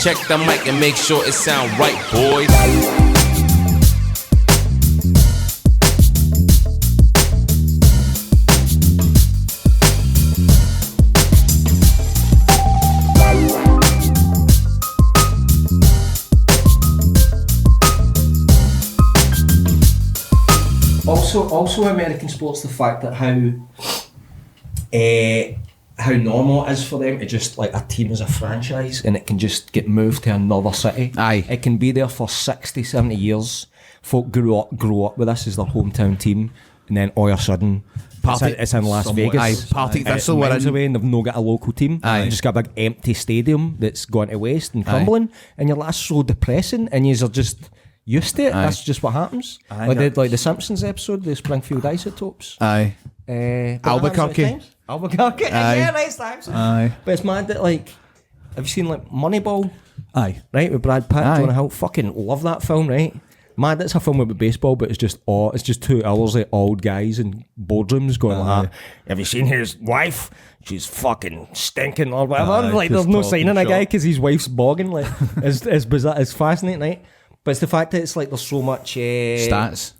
check the mic and make sure it sound right, boys. Also American sports, the fact that how normal it is for them to just, like, a team as a franchise and it can just get moved to another city. Aye. It can be there for 60, 70 years. Folk grow up with this as their hometown team, and then all of a sudden it's in Las Vegas. Aye, Partick Thistle were miles in. away and they've no got a local team. Aye. You've just got a big empty stadium that's going to waste and crumbling, and you're like, that's so depressing, and you're just used to it. Aye. That's just what happens. I did like the Simpsons episode, the Springfield Isotopes. Aye. Albuquerque. Albuquerque. Aye. Yeah, nice times. Aye. But it's mad that, like, have you seen like Moneyball? Aye. Right, with Brad Pitt, Aye. Jonah Hill. Fucking love that film, right? Mad, it's a film with baseball, but it's just 2 hours of old guys in boardrooms going like, have you seen his wife? She's fucking stinking or whatever. Aye, like, there's just no talking signing a guy shop. because his wife's bogging. Like, it's bizarre. It's fascinating, right? But it's the fact that it's like there's so much Stats.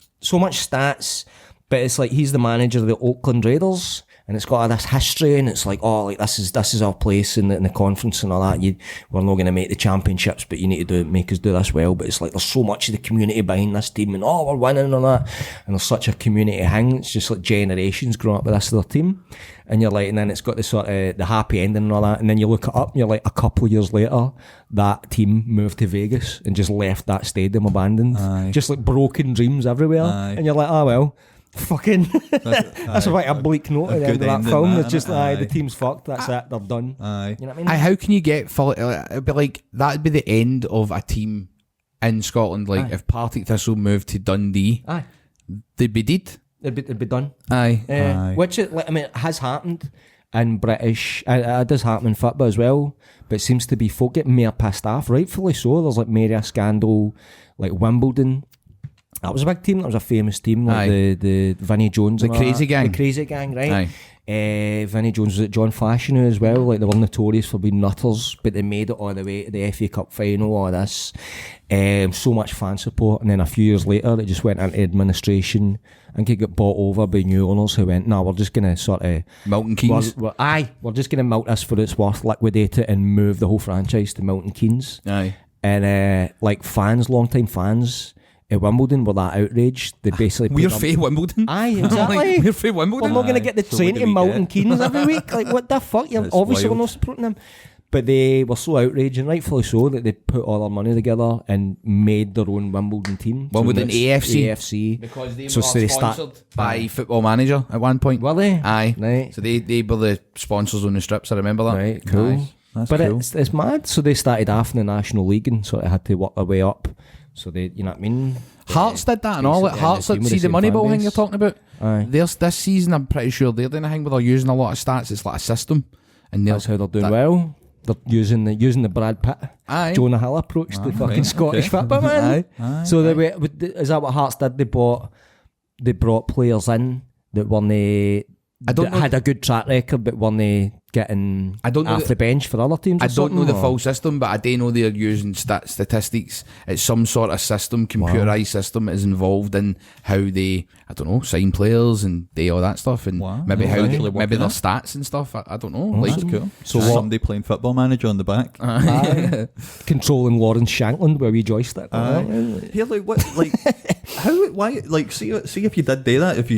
But it's like he's the manager of the Oakland Raiders, and it's got all this history, and it's like, oh, like this is our place in the conference and all that. We're not going to make the championships, but you need to make us do this well. But it's like there's so much of the community behind this team, and we're winning and all that, and there's such a community hang. It's just like generations growing up with this other team, and you're like, and then it's got the sort of the happy ending and all that, and then you look it up, and you're like, a couple of years later, that team moved to Vegas and just left that stadium abandoned. Aye. Just like broken dreams everywhere. Aye. And you're like, oh well, fucking that's like a bleak note at the end of that film. It's just the team's fucked, that's it, they're done. Aye. You know what I mean? How can you get full? It'd be like that'd be the end of a team in Scotland. Like if Partick Thistle moved to Dundee, Aye. they'd be dead. It'd be done. Aye. Aye. Which it has happened in British, it does happen in football as well, but it seems to be folk get more pissed off, rightfully so. There's like Mary scandal, like Wimbledon. That was a big team. That was a famous team. Like the Vinnie Jones, The and all Crazy that. Gang. The Crazy Gang, right? Aye. Vinnie Jones was at John Fashanu as well. Like they were notorious for being nutters, but they made it all the way to the FA Cup final. All this, so much fan support, and then a few years later, it just went into administration. I think it got bought over by new owners who went, "No, we're just gonna sort of Milton Keynes. we're just gonna milk this for its worth, liquidate it, and move the whole franchise to Milton Keynes." Aye. And like fans, long-time fans at Wimbledon were that outraged. They basically We're put from Wimbledon. Aye, exactly. We're from Wimbledon. We're not going to get the So train what to do we Milton get? Keynes every week. Like, what the fuck? You're That's obviously we're wild. not supporting them. But they were so outraged, and rightfully so, that they put all their money together and made their own Wimbledon team. Wimbledon So AFC. AFC. Because they So were they sponsored by Football Manager at one point. Were they? Aye. Right. So they were the sponsors on the strips. I remember that. Right, cool. Aye. That's But cool. it's mad. So they started off in the National League and sort of had to work their way up. So they, you know what I mean? Hearts did that and all. Basically, Hearts and the did team see with the the same Moneyball fan thing base. you're talking about. Aye. There's this season. I'm pretty sure they're doing a thing where they're using a lot of stats. It's like a system, and That's how they're doing well. They're using the Brad Pitt, Aye. Jonah Hill approach to fucking right, Scottish okay. football, man. Aye, So is that what Hearts did? They brought players in that weren't had a good track record, but weren't getting I don't know off the bench for other teams. I or don't know something, the or? full system, but I do know they're using statistics. It's some sort of system, computerized system is involved in how they, I don't know, sign players and do all that stuff, and Wow. maybe That's how actually maybe working their out. stats and stuff. I don't know. That's cool. So what- somebody playing Football Manager on the back. Aye. Controlling Lawrence Shankland where we joystick. Here, like what, like how, why, like see if you did do that, if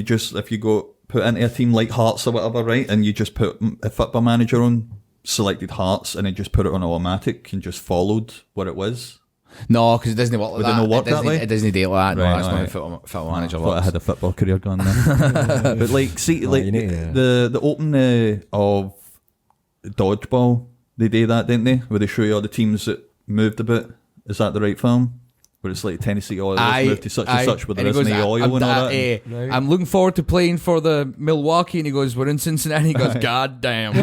you go put into a team like Hearts or whatever, right, and you just put a Football Manager on, selected Hearts, and then just put it on automatic and just followed what it was. No, because it doesn't work like Would it that. not work It that doesn't- way? It doesn't do like that. Right, No, that's right. not how Football Manager I thought I works. had a football career gone then. But like, see, like you need to- the opening of Dodgeball, they do that, didn't they? Where they show you all the teams that moved a bit. Is that the right film? Where it's like Tennessee Oilers moved to such and such, where there isn't any oil and all that. I'm looking forward to playing for the Milwaukee, and he goes, "We're in Cincinnati." He goes, "God damn!"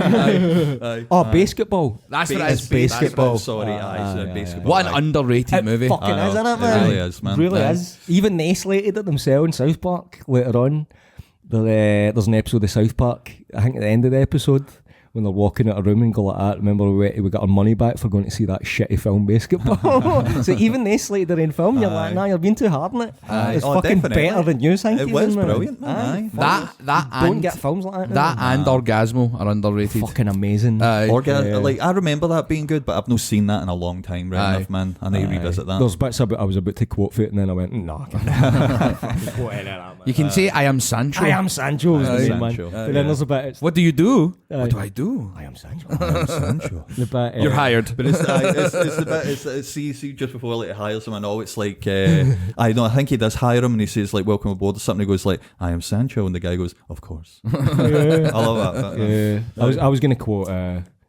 Basketball. That's what it is. Basketball. Sorry, basketball. What an underrated movie. Fucking I is, know. isn't it, It man? really is, man. Really Aye. is. Even they slated it themselves in South Park later on. There's an episode of South Park, I think at the end of the episode, when they're walking out a room and go like that. Remember we got our money back for going to see that shitty film Basketball. So even they slated their own film. You're like, nah, you're being too hard on it. It's fucking definitely. better than you think. It was brilliant, man. That Don't and get films like that. that and Orgasmo are underrated. fucking amazing. Like I remember that being good, but I've not seen that in a long time, right enough, man. I need to revisit that. There's bits about I was about to quote for it, and then I went, no. You can say I am Sancho. I am Sancho. Is the name, man. Sancho. But then there's a bit. It's, What do you do? What do I do? I am Sancho. Sancho. The bit, You're hired. But it's the bit. It's see just before like he hires him and all. It's like I think he does hire him and he says like welcome aboard or something. He goes like I am Sancho and the guy goes of course. I love that. Yeah. I was going to quote.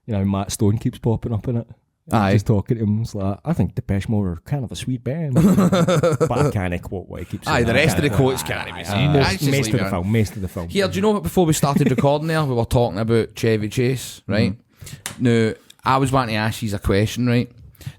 Matt Stone keeps popping up in it. Just talking to him, it's like, I think Depeche Mode are kind of a sweet band. But I can't quote what he keeps saying. The rest of the quotes can't be seen. Most of the film. Here, do you know what? Before we started recording there, we were talking about Chevy Chase, right? Now, I was wanting to ask you a question, right?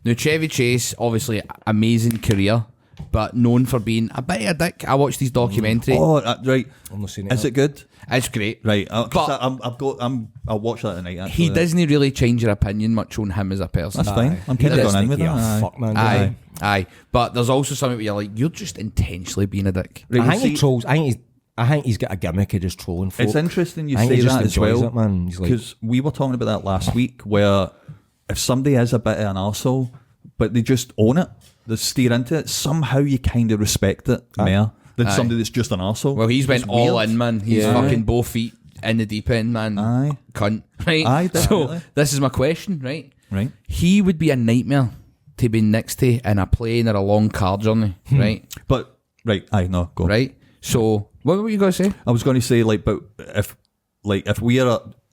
Now, Chevy Chase, obviously, amazing career, but known for being a bit of a dick. I watched his documentary. Oh, right. I'm not seeing it. Is it good? It's great, Right. But I'll watch that tonight. Actually. he doesn't really change your opinion much on him as a person. That's fine. I'm kind of gone in with that. Fuck, man. Aye. But there's also something where you're like, you're just intentionally being a dick. Right, I think see- he trolls. I think he's got a gimmick of just trolling folk. It's interesting you I think say he just that as enjoys well, it, man. He's like- because we were talking about that last week, where if somebody is a bit of an arsehole, but they just own it, they steer into it, somehow you kind of respect it more than somebody that's just an arsehole. Well, he's went It's all weird. in, man. He's fucking both feet in the deep end, man. Aye. Cunt, right? Aye, so definitely. this is my question, right? Right. He would be a nightmare to be next to in a plane or a long car journey, right? But right, no, go. Right? So what were you going to say? I was going to say but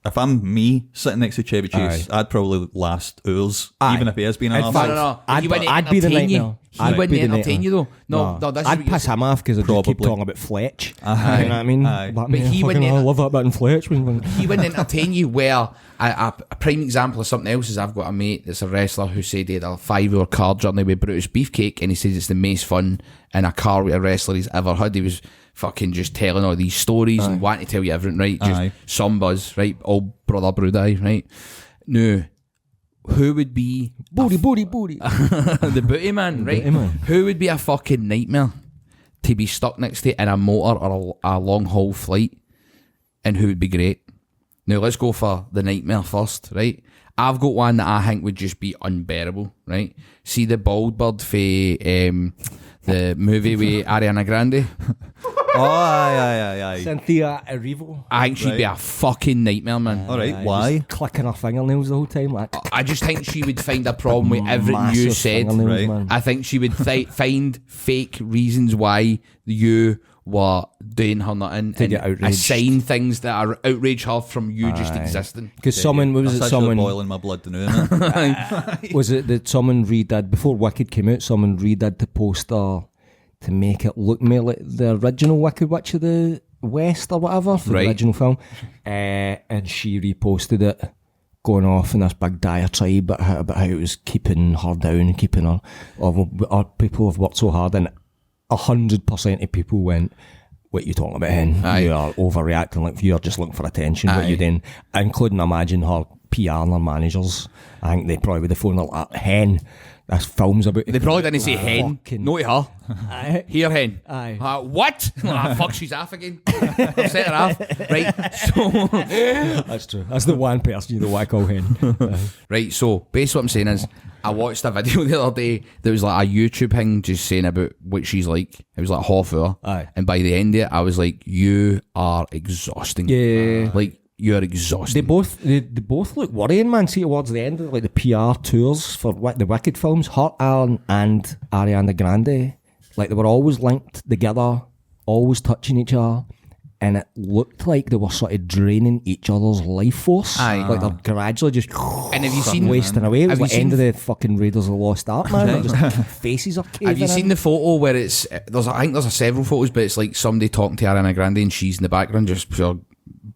if I'm me sitting next to Chevy Chase, I'd probably last hours, even if he has been an In arsehole. fact, No. I'd He wouldn't be the entertain you. nightmare. He I'd wouldn't be the entertain nightmare. you though. No, that's I'd what piss him off because I'd just keep talking about Fletch. You know what I mean? But he wouldn't I love that bit in Fletch. He wouldn't entertain you. Where a prime example of something else is I've got a mate that's a wrestler who said he had a 5-hour car journey with Brutus Beefcake, and he says it's the most fun in a car with a wrestler he's ever had. He was fucking just telling all these stories and wanting to tell you everything, right? Just some buzz, right? All brother brudai, right? Now, who would be Booty. the booty man, right? booty man. Who would be a fucking nightmare to be stuck next to in a motor or a long haul flight, and who would be great? Now let's go for the nightmare first, right? I've got one that I think would just be unbearable, right? See the bald bird for the movie with Ariana Grande? Oh, aye. Cynthia Erivo. I think she'd be a fucking nightmare, man. All right, why? Just clicking her fingernails the whole time. Like, I just think she would find a problem with everything you massive said. fingernails, right. man. I think she would find fake reasons why you were doing her nothing To and get outraged. assign things that are outrage her from you just existing. Because someone, was it That's someone, boiling my blood to know, innit? was it that someone redid, before Wicked came out, someone redid the poster to make it look more like the original Wicked Witch of the West or whatever, for Right. the original film. And she reposted it, going off in this big diatribe about how it was keeping her down, keeping her, our people have worked so hard, and 100% of people went, what you talking about, hen? Aye. You are overreacting, like you're just looking for attention. What you doing? Including, imagine her PR and her managers. I think they probably would have phoned her like, hen, this film's about. They probably didn't say hen. Fucking- No to her. Aye. Here, hen. Aye. What? Fuck, she's off again. I've set her off. Right, so... That's true. That's the one person you don't want to call hen. Right, so basically what I'm saying is, I watched a video the other day that was like a YouTube thing just saying about what she's like. It was like half hour. Aye. And by the end of it, I was like, you are exhausting. Yeah. Like, you're They exhausting. both look worrying, man. See, towards the end of like the PR tours for the Wicked films, Hart Allen and Ariana Grande, like they were always linked together, always touching each other, and it looked like they were sort of draining each other's life force. Aye. Like they're gradually just And have you seen... wasting away. It was have you like end of seen- the fucking Raiders of the Lost Ark, man. Like, just faces are caving Have you seen in. the photo where it's... I think there's several photos, but it's like somebody talking to Ariana Grande and she's in the background just pure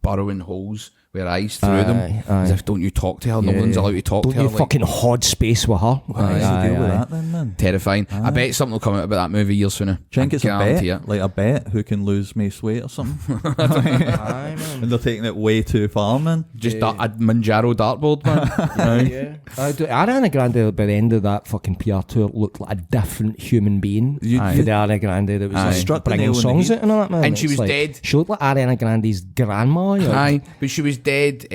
burrowing holes with her eyes through them. As if, don't you talk to her. No one's allowed to talk Don't to her. you fucking hod space with her. What's the deal with that then, man? Terrifying. I bet something will come out about that movie years sooner. Do you think it's a guarantee bet? it. Like a bet who can lose most weight or something? And they're taking it way too far, man. Just a Manjaro dartboard, man. Yeah. Ariana Grande, by the end of that fucking PR tour, looked like a different human being. For the Ariana Grande that was like, Struck the bringing nail on the songs head. out and all that, man. And she It's was like, dead. She looked like Ariana Grande's grandma. Aye, but she was dead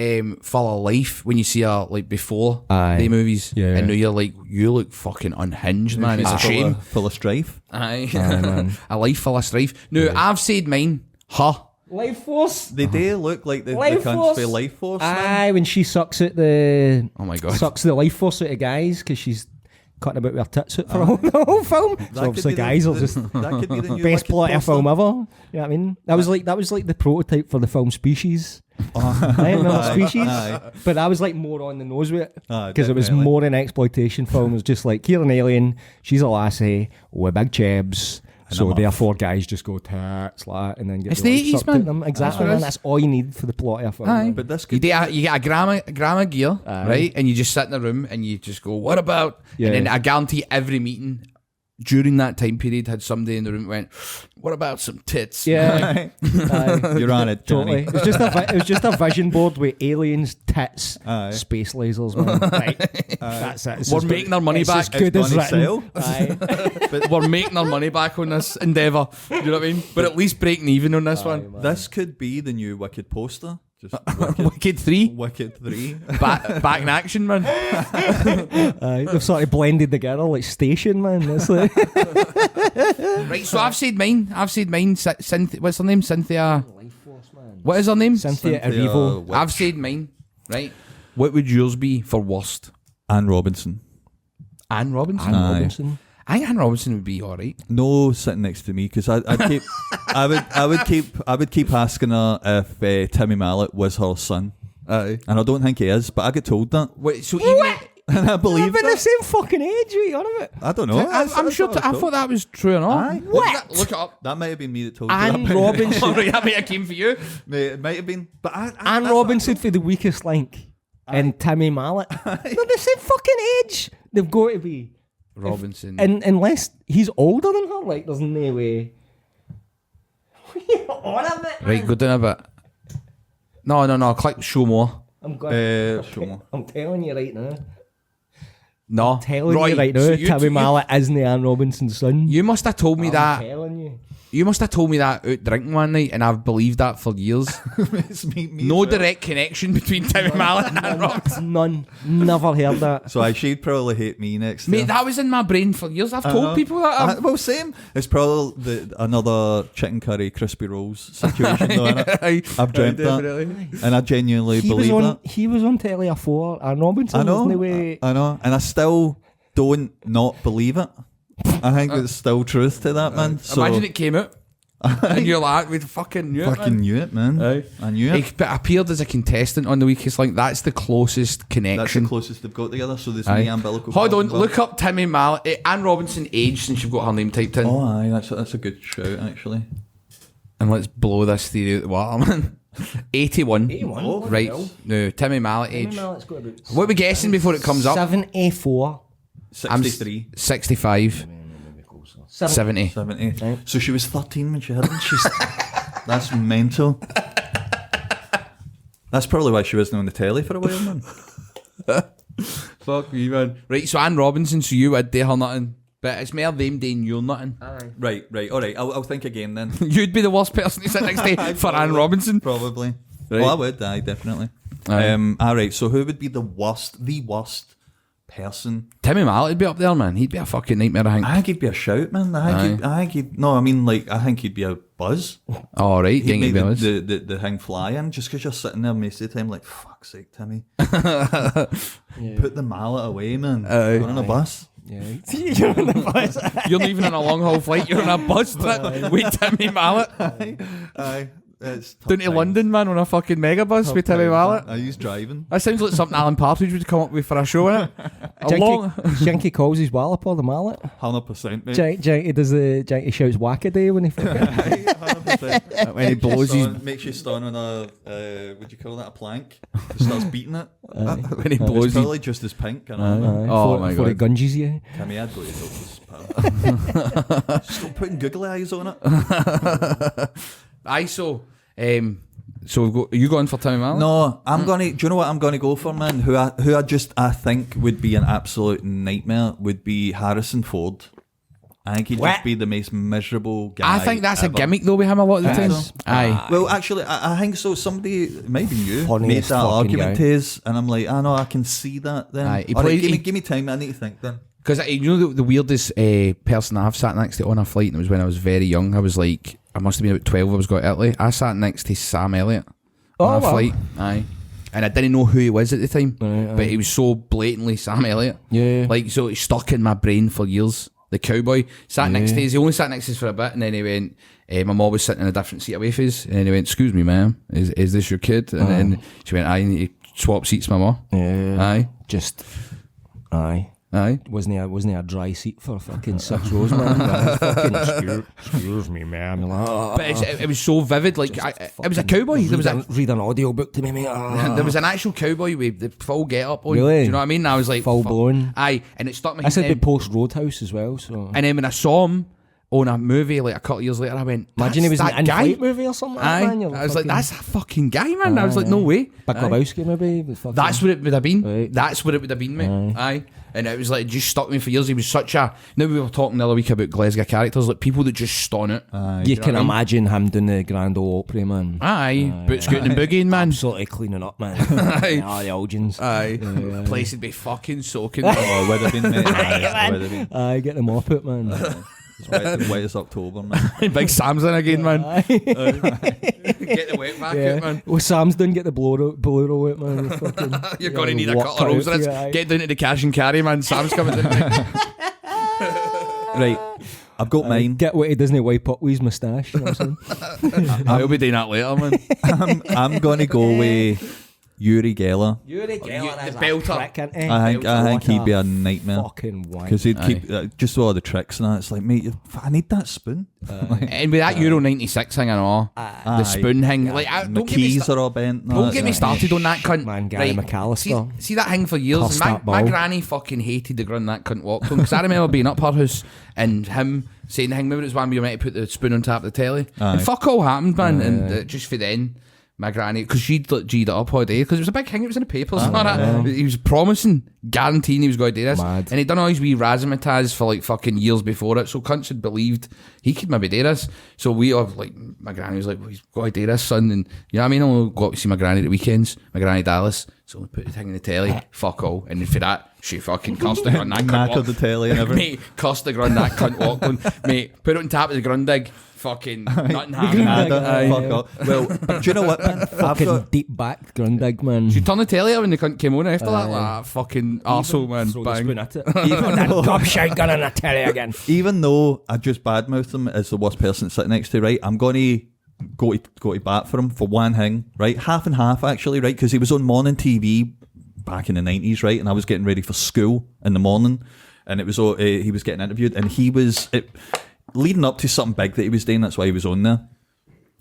full of life when you see her like before the movies. Yeah. And now you're like, you look fucking unhinged, man. It's a shame. Full of strife. Aye, man. a life full of strife. No, I've said mine. Her. Life Force. They do look like the Life cunts Force. for Life Force, man. Aye, when she sucks at the... Oh my God. Sucks the life force out of guys because she's cutting about with her tits out for the whole film. So That could obviously be the- guys are the- just... that could be the new Best Wicked plot of a poster. film ever. You know what I mean? That was like the prototype for the film Species. I remember Species, but that was like more on the nose with it because it was definitely. more an exploitation film. It was just like, here an alien, she's a lassie with big chebs, so therefore guys just go tits like that and then get It's the the life 80s, sucked out man. of them. Exactly, That's what it man. is. That's all you need for the plot of a film. Aye. man. But this You could get a gram of gear, right? And you just sit in a room and you just go, what about? Yeah. And then I guarantee every meeting during that time period had somebody in the room went, what about some tits? Yeah, Aye. You're on it, Totally. Johnny. It was just a vision board with aliens, tits, Aye. space lasers, man. Right. That's it. It's We're as making our money it's back. as good It's as gonna written. sell. Aye. We're making our money back on this endeavour. You know what I mean? But at least breaking even on this one. This could be the new Wicked poster. Just Wicked, Wicked 3. Wicked 3. Back in action, man. Aye. They've sort of blended together like Station, man. That's like Right, so I've said mine. What's her name? Cynthia. What is her name? Cynthia Erivo. Witch. I've said mine. Right. What would yours be for worst? Anne Robinson. Anne Robinson? Anne Robinson. I think Anne Robinson would be alright. No, sitting next to me because I'd keep, I would keep asking her if Timmy Mallet was her son, and I don't think he is, but I get told that, Wait, so even and I believe They're the that. same fucking age, what are you on about? I don't know. I'm sure. I thought that was true or not. Aye. What? Look it up. that might have been me that told you Anne that. Robinson. Alright, that might have came for you. Mate, it might have been, but Anne Robinson for the weakest link. And Timmy Mallet. They're the same fucking age. They've got to be. Robinson. And unless he's older than her, like, there's no way. What are you on about? Right, go down a bit. No. Click show more. I'm going. show me. I'm telling you right now. No. Telling Right, you right now, so you- Timmy Mallet isn't Anne Robinson's son. You must have told me I'm that. telling you. You must have told me that out drinking one night, and I've believed that for years. It's me No as well. direct connection between Timmy Mallet and Anne Robinson. None. Never heard that. So she'd probably hate me next. Mate, that was in my brain for years. I've told people that. Well, same. It's probably another chicken curry crispy rolls situation, though, innit? I've dreamt that, and I genuinely believe that. He was on Telly afore Anne Robinson. I know, There's no way. I know, and I still don't not believe it. I think there's still truth to that, man. So Imagine it came out. And you're like, we fucking knew it. fucking Man. knew it, man. Aye. I knew it. But appeared as a contestant on the Weakest Link. That's the closest That's connection. the closest they've got together. So there's Aye. me umbilical. Hold cord on, as well. look up Timmy Mallet. Anne Robinson age since you've got her name typed in. Oh, aye, that's a good shout actually. And let's blow this theory out the water, man. 81. 81? Oh, right. No, Timmy Mallet age. Mallet's got about What are we guessing before it comes up? 74. I'm 63, 65. 70. 70. Right. So she was 13 when she had it. That's mental. That's probably why she wasn't on the telly for a while, man. Fuck me, man. Right, so Anne Robinson, so you would do her nothing. But it's more them doing your nothing. Right. All right. I'll think again then. You'd be the worst person to sit next to for Anne Robinson. Probably. Right. Well, I would. Aye, definitely. Aye. All right. So who would be the worst person? Timmy Mallet would be up there, man. He'd be a fucking nightmare, I think. I think he'd be a shout, man. I think he'd. No, I mean, like, I think he'd be a buzz. All right, He'd getting make it the thing flying just because you're sitting there most of the time, like, fuck's sake, Timmy. Put the mallet away, man. You're on a bus. Yeah. You're on the bus. You're not even on a long haul flight. You're on a bus trip with Timmy Mallet Aye. It's tough down to times. London, man, on a fucking megabus Tough with Timmy times, Mallet. man. I use driving. That sounds like something Alan Partridge would come up with for a show, innit? Jinky calls his Walloper the mallet. 100%, mate. Jinky shouts whack-a-day when he fucking... 100%. When he blows his... Makes you stand on a, would you call that, a plank? He starts beating it. when he It's blows his... probably just as pink. I know. Oh my For God. he gunges you. Cammy, I'd go to doctors, pal. Stop putting googly eyes on it. So we've got, are you going for Timmy Mallet? No, I'm gonna. Do you know what I'm gonna go for, man? Who I think would be an absolute nightmare would be Harrison Ford. I think he'd just be the most miserable guy. I think that's ever. a gimmick though with him a lot of the time. So? Aye. Well, actually, I think so. Somebody, maybe you, made Funniest that fucking argument guy. to us, and I'm like, I know, I can see that. Then, Aye, he all right, played- give me time. I need to think. Then, Because you know the weirdest person I've sat next to on a flight, and it was when I was very young. I was like, I must have been about 12. I was going to Italy. I sat next to Sam Elliott on a wow. flight. Aye. And I didn't know who he was at the time, Right, but he was so blatantly Sam Elliott. Yeah. Like, so it stuck in my brain for years. The cowboy sat next to us. He only sat next to us for a bit, and then he went, my mom was sitting in a different seat away from us, and then he went, "Excuse me, ma'am, is this your kid?" And then she went, "Aye, you need to swap seats, my mom." Yeah. Aye. Just... Aye. Aye. Wasn't he a dry seat for fucking 6 rows, man? Fucking excuse me, man. Like, But it was so vivid. Like, it was a cowboy. There was read an audio book to me, mate. there was an actual cowboy with the full get up on. Really? Do you know what I mean? I was like, Full fuck. blown. Aye, and it stuck me. I said and the post Roadhouse as well, so... and then when I saw him on a movie like a couple of years later, I went, Imagine he was that in a guy. in-flight movie or something like Aye, that, man. You're I was like, fucking- that's a fucking guy, man. I was like, no way. Big Aye. Lebowski, maybe. Fucking- That's what it would have been. Right. That's what it would have been, mate. Aye. And it was like, it just stuck me for years. He was such a... Now we were talking the other week about Glasgow characters, like people that just stun it. You can imagine him doing the Grand Ole Opry, man. Aye. Boot scooting and boogieing, man. Absolutely cleaning up, man. Aye. All the Elgins. Aye. Place would be fucking soaking. oh, it would have been, mate. Aye, it would have been. Aye, get them off it, man. It's wet as October, man. Big Sam's in again, man. Aye. Get the wet back out, man. Well, Sam's done get the blower out, man. Fucking, You're going to need a walk couple of rolls out, of this. yeah, aye. Get down to the cash and carry, man. Sam's coming down. Right, I've got mine. Get what he doesn't wipe up with his moustache. You know what I'm saying? I'll be doing that later, man. I'm going to go with Yuri Geller. You're the belter. I think he'd be a nightmare. Fucking wank. Because he'd keep just all the tricks and that. It's like, mate, I need that spoon. And with that Euro 96 thing and all, the spoon thing, like, And the don't get me keys sta- are all bent. and Don't all get that. me started on that cunt. Man, Gary McAllister. See that thing for years. Cuss My that ball. granny fucking hated the ground that cunt walked on. Because I remember being up her house and him saying the thing, maybe it was when we were meant to put the spoon on top of the telly. Aye. And fuck all happened, man. And just for then, my granny, because she'd like, G'd it up all day, because it was a big thing, it was in the papers and all that. He was promising, guaranteeing he was going to do this. Mad. And he'd done all his wee razzmatazz for like fucking years before it, so cunts had believed he could maybe do this. So we all, like, my granny was like, well, he's got to do this, son. And you know what I mean? I'll go up to see my granny at the weekends, my granny Dallas. So we put the thing in the telly, fuck all. And then for that, she fucking cussed the ground that cunt Knackered walked. the telly and everything. Mate, cussed the ground that cunt walked on. Mate, put it on top of the Grundig. Fucking nothing happened. Nada, Aye. fuck off. Well, do you know what, man? I've Fucking got, deep backed Grundig, man. She turned the telly out when the cunt came on after that. Like, ah, fucking arsehole, man. Throw the Bang. spoon at it. even though, Top shotgun on the telly again. even though I just badmouthed him as the worst person sitting next to, right? I'm going to go to bat for him for one thing, right? Half and half, actually, right? Because he was on morning TV back in the 90s, right? And I was getting ready for school in the morning, and it was he was getting interviewed, and he was leading up to something big that he was doing. That's why he was on there.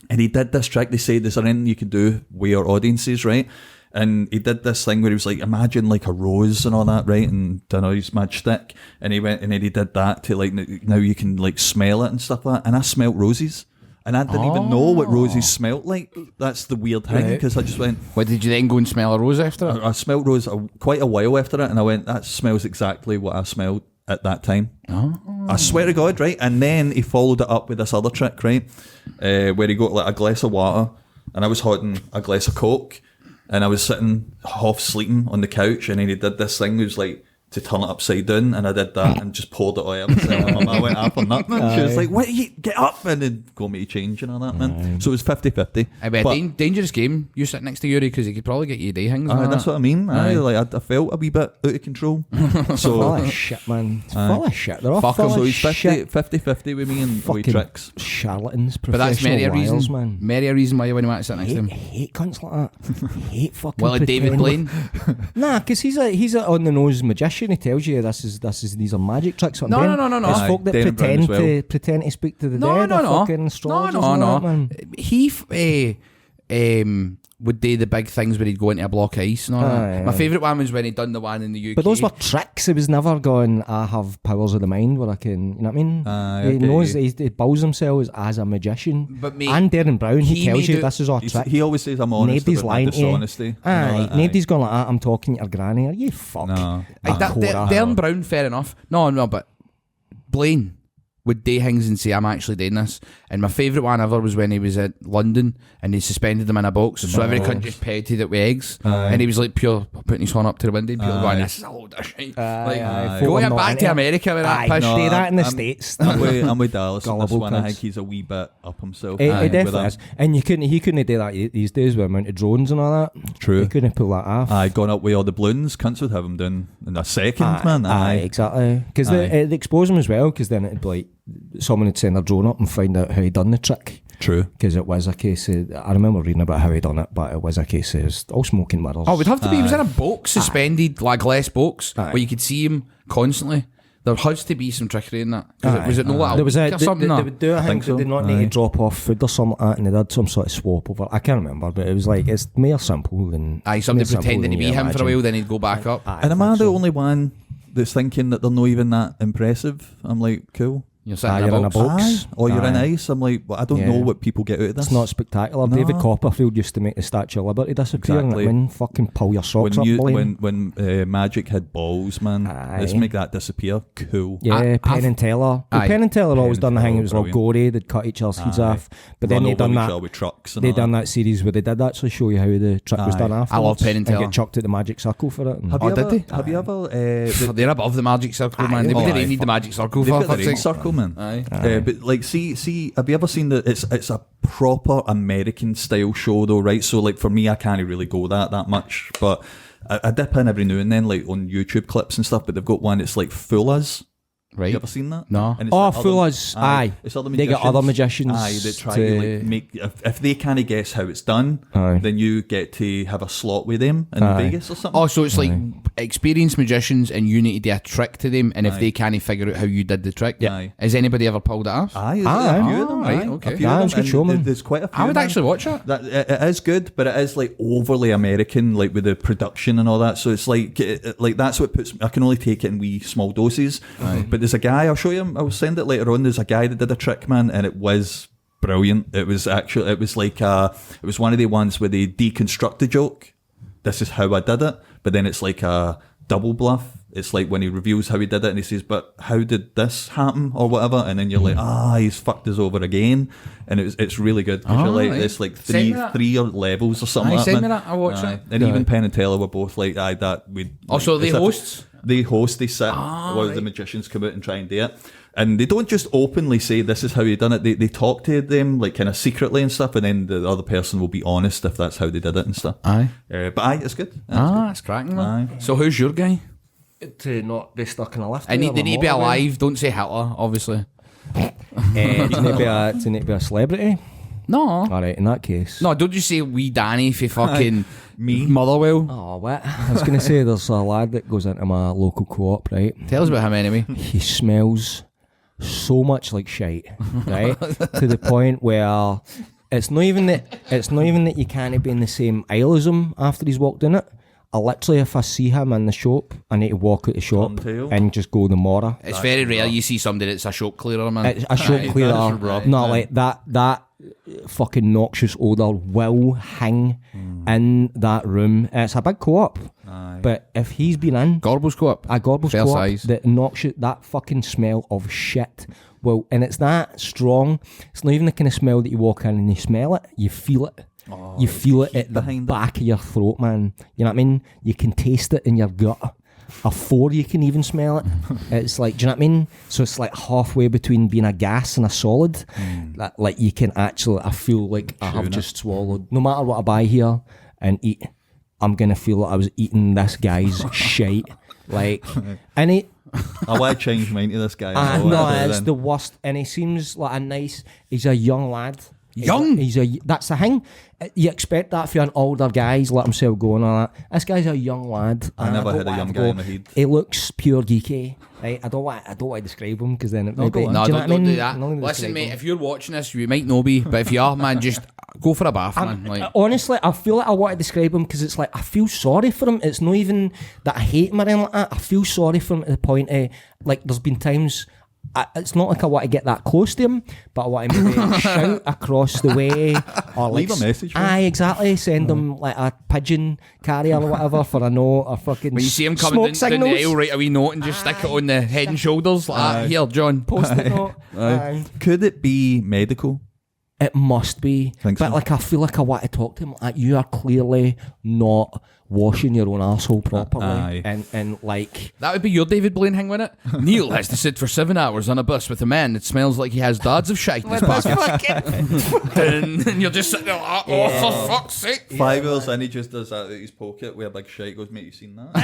And he did this trick. They said, "Is there anything you can do with your audiences, right?" And he did this thing where he was like, imagine like a rose and all that, right? And don't know, his mad shtick. And he went and then he did that to like, now you can like smell it and stuff like that. And I smelt roses. And I didn't even know what roses smelt like. That's the weird thing, because I just went... What, did you then go and smell a rose after it? I smelled rose quite a while after it, and I went, that smells exactly what I smelled at that time. I swear to God, right? And then he followed it up with this other trick, right? Where he got like a glass of water, and I was holding a glass of Coke, and I was sitting half sleeping on the couch, and then he did this thing. It was like to turn it upside down, and I did that and just poured it all out. And I went up on that, man. She was like, "What? You get up!" And then got me to change and all that, man. So it was 50-50. It'd be a dangerous game. You sit next to Yuri because he could probably get you day things. That's what I mean. Like I felt a wee bit out of control. Full So of shit, man. It's full of shit. They're all Fuck 'em. full so of he's shit. 50-50 with me and wee Fucking tricks. charlatans, But that's professional merry a wiles, reason. man. Merry a reason why you wouldn't want to sit next to him. Hate cunts like that. Hate fucking Well, David pretend. Blaine. Nah, because he's a on the nose magician. magician. He tells you these are magic tricks. No. It's folk that Darren Brown as pretend to speak to the No, dead. no, or no. Fucking astrologers and all that, man. He would do the big things where he'd go into a block of ice and all that. My favourite one was when he'd done the one in the UK. But those were tricks. It was never going, I have powers of the mind where I can, you know what I mean? He knows, he bills himself as a magician. But mate, and Darren Brown, he tells you made this is our trick. He always says I'm honest Nobody's about my lying to you. dishonesty. Nobody's going like that. I'm talking to your granny. Are you fuck? No. Darren Brown, fair enough. No, but Blaine would do things and say, I'm actually doing this. And my favourite one ever was when he was at London and they suspended him in a box, so every cunt just petted it with eggs. And he was like pure putting his horn up to the window and people going, this is a load of shit. Going back to America with that pish. Do that in the States. I'm with Dallas on this Gullible one. I cunts. think he's a wee bit up himself. He with definitely that. is. And he couldn't do that these days with the amount of drones and all that. True. He couldn't pull that off. Gone up with all the balloons. Cunts would have him done in a second, man. Exactly. Because it'd expose him as well, because then it'd be like someone would send their drone up and find out how he done the trick. True. Because it was a case of, I remember reading about how he done it, but it was a case of it was all smoking mirrors. Oh, it would have to be. He was in a box, suspended, like glass box, where you could see him constantly. There has to be some trickery in that. Was it no like there was or something? they would do, I think so. they did not need to drop off food or something like that, and they did some sort of swap over. I can't remember, but it was like, it's more simple than... Somebody more pretending to simple be than him you for a imagine. while, then he'd go back up. And am I the only one that's thinking that they're not even that impressive? I'm like, cool. You're sitting You're in a box. Aye. Or you're in Aye. ice. I'm like, well, I don't know what people get out of this. It's not spectacular. No. David Copperfield used to make the Statue of Liberty disappear. Exactly. And when fucking pull your socks up, Blaine. when Magic had balls, man. Let's make that disappear. Cool. Yeah, Penn and Teller. Well, Penn and Teller always done the thing. It was all gory. They'd cut each other's heads off. But then they done that. With trucks and They all done that. that series where they did actually show you how the trick was done afterwards. I love Penn and Teller. get chucked at the magic circle for it. Have you did ever, they? Have you ever? They're above the magic circle, man. They didn't need the magic circle They've for got the fuck's ring sake. circle, man. Aye. But like, see, have you ever seen the? It's a proper American style show, though, right? So like for me, I can't really go that much, but I dip in every now and then, like on YouTube clips and stuff. But they've got one that's like Fool Us. Right. You ever seen that? No. And it's Oh, like Fool Us. Aye. It's other They get other magicians Aye, that try to- to like make. If they can't guess how it's done, Aye. then you get to have a slot with them in Vegas or something. Oh, so it's like experienced magicians and you need to do a trick to them, and if they can't figure out how you did the trick, has anybody ever pulled it off? Aye, Aye. a few of them. Right, Aye, okay. a few Aye, of it's them. good show, And man. There's quite a few. I would man. actually watch it. That it is good, but it is like overly American, like with the production and all that. So it's like that's what puts. I can only take it in wee small doses. But there's a guy. I'll show you. I'll send it later on. There's a guy that did a trick, man, and it was brilliant. It was like it was one of the ones where they deconstruct the joke. This is how I did it, but then it's like a double bluff. It's like when he reveals how he did it and he says, but how did this happen or whatever? And then you're like, he's fucked us over again. And it's really good. Because you're like, right. it's like Send me that. three levels or something Aye, like that. send me man. that, I'll watch it. And even Penn and Teller were both like, that we. Also, like, they it's a- hosts? They host, they sit while the magicians come out and try and do it. And they don't just openly say this is how you done it. They talk to them like kind of secretly and stuff, and then the other person will be honest if that's how they did it and stuff. Aye. But it's good. That's cracking, man. So who's your guy? To not be stuck in a lift. They need to be alive. Don't say Hitler, obviously. To need to be a celebrity. No. Alright, in that case. No, don't you say wee Danny for fucking Me. Motherwell. Oh, what? I was going to say there's a lad that goes into my local co-op, right? Tell us about him anyway. He smells so much like shite, right? To the point where it's not even that you can't be in the same aisle as him after he's walked in it. I literally, if I see him in the shop, I need to walk out the shop Tail. and just go the Mora. It's very rare you see somebody that's a shop clearer, man. It's a shop cleaner. Not like that fucking noxious odour will hang in that room. It's a big co-op. But if he's been in Gorbals Co-op. a Gorbals Fair co-op, size. that noxious, that fucking smell of shit. Well, and it's that strong. It's not even the kind of smell that you walk in and you smell it. You feel it. You feel it at the back of your throat, man. You know what I mean? You can taste it in your gut. Before you can even smell it. It's like, do you know what I mean? So it's like halfway between being a gas and a solid. Like you can actually, I feel like I have just swallowed. No matter what I buy here and eat, I'm going to feel like I was eating this guy's shite. Like, and he... I want to change mine to this guy. no, it's the worst. And he seems like he's a young lad. Young. That's the thing. You expect that for an older guy. He's let himself go and all that. This guy's a young lad. I never had a young guy in my head. He looks pure geeky. Right? I don't want to describe him because then it might be. No, do you know don't do what that. I mean? Listen, mate, if you're watching this, you might not be, but if you are, man, just go for a bath, man. Like, honestly, I feel like I want to describe him because it's like I feel sorry for him. It's not even that I hate him or anything like that. I feel sorry for him to the point of, like, there's been times. It's not like I want to get that close to him, but I want to maybe shout across the way or like leave a message. Aye, exactly. Send him like a pigeon carrier or whatever for a note or fucking. when you see him coming down the aisle, write a wee note and just stick it on the head and shoulders like that. Here, John. Post-it note. Aye. Could it be medical? It must be. Think but so? like I feel like I want to talk to him. Like, you are clearly not washing your own arsehole properly. Aye. And like That would be your David Blaine thing, wouldn't it? Neil has to sit for 7 hours on a bus with a man that smells like he has dads of shite in his pocket. And you're just sitting there like, oh, for fuck's sake. 5 hours in, he just does that out of his pocket with a big shite. Goes, mate, you seen that?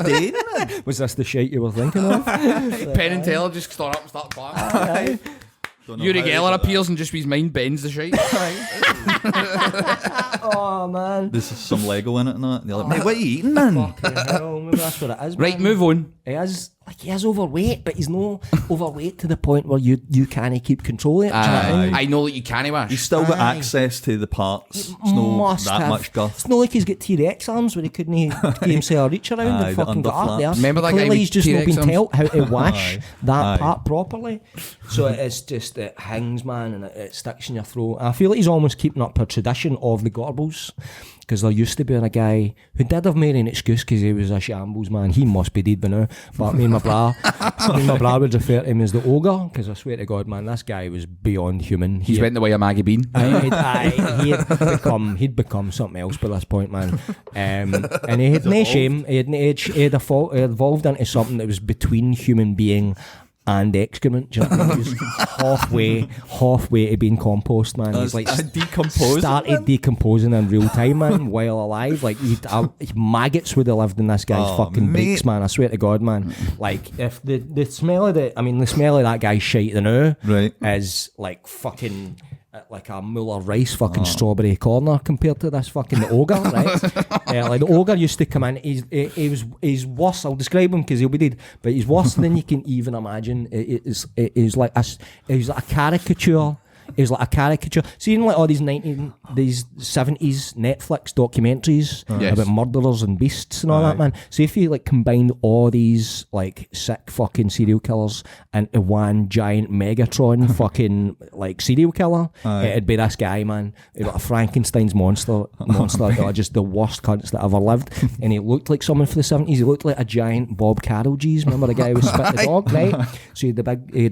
He's dead. was this the shit you were thinking of? Penn and Teller just start up and start playing. Don't know Uri how he Geller did that. appears and just his mind bends the shite. Oh man. There's some Lego in it and that. And you're like, mate, what are you eating, man? Fucking hell, maybe that's what it is. Right, man. move on. He is overweight, but he's no overweight to the point where you can't keep control of it. Do you know what I mean? I know that you can't wash. He's still got Aye. access to the parts. It's no Must that have. much girth. It's not like he's got T-Rex arms where he couldn't give himself a reach around Aye, and the fucking got up there. underflaps. Remember that guy Clearly with he's just not T-Rex been taught how to wash Aye. that Aye. part properly. So it's just, it hangs, man, and it sticks in your throat. I feel like he's almost keeping up a tradition of the Gorbals. Because there used to be a guy who did have made an excuse because he was a shambles, man. He must be dead by now. But me and my bra would refer to him as the ogre, because I swear to God, man, this guy was beyond human. He's went the way of Maggie Bean. He'd become something else by this point, man. And he had no shame. He had evolved into something that was between human being and excrement. Do you know what I mean? He was halfway to being compost, man. He's like decomposing. started decomposing in real time, man, while alive. Like maggots would have lived in this guy's fucking mate. beaks, man. I swear to God, man. Like if the smell of that guy's shite now Right. is like fucking like a Muller Rice fucking strawberry corner compared to this fucking ogre, right? Like the ogre used to come in. He's worse. I'll describe him because he'll be dead, but he's worse than you can even imagine. He's like a caricature. It was like a caricature. See, like all these 70s Netflix documentaries about murderers and beasts and all that, man. So if you like combined all these like sick fucking serial killers into one giant Megatron fucking like serial killer, it'd be this guy, man. He'd be like a Frankenstein's monster, just the worst cunts that ever lived. And he looked like someone for the 70s. He looked like a giant Bob Carroll G's. Remember the guy who spit the dog, right? So he had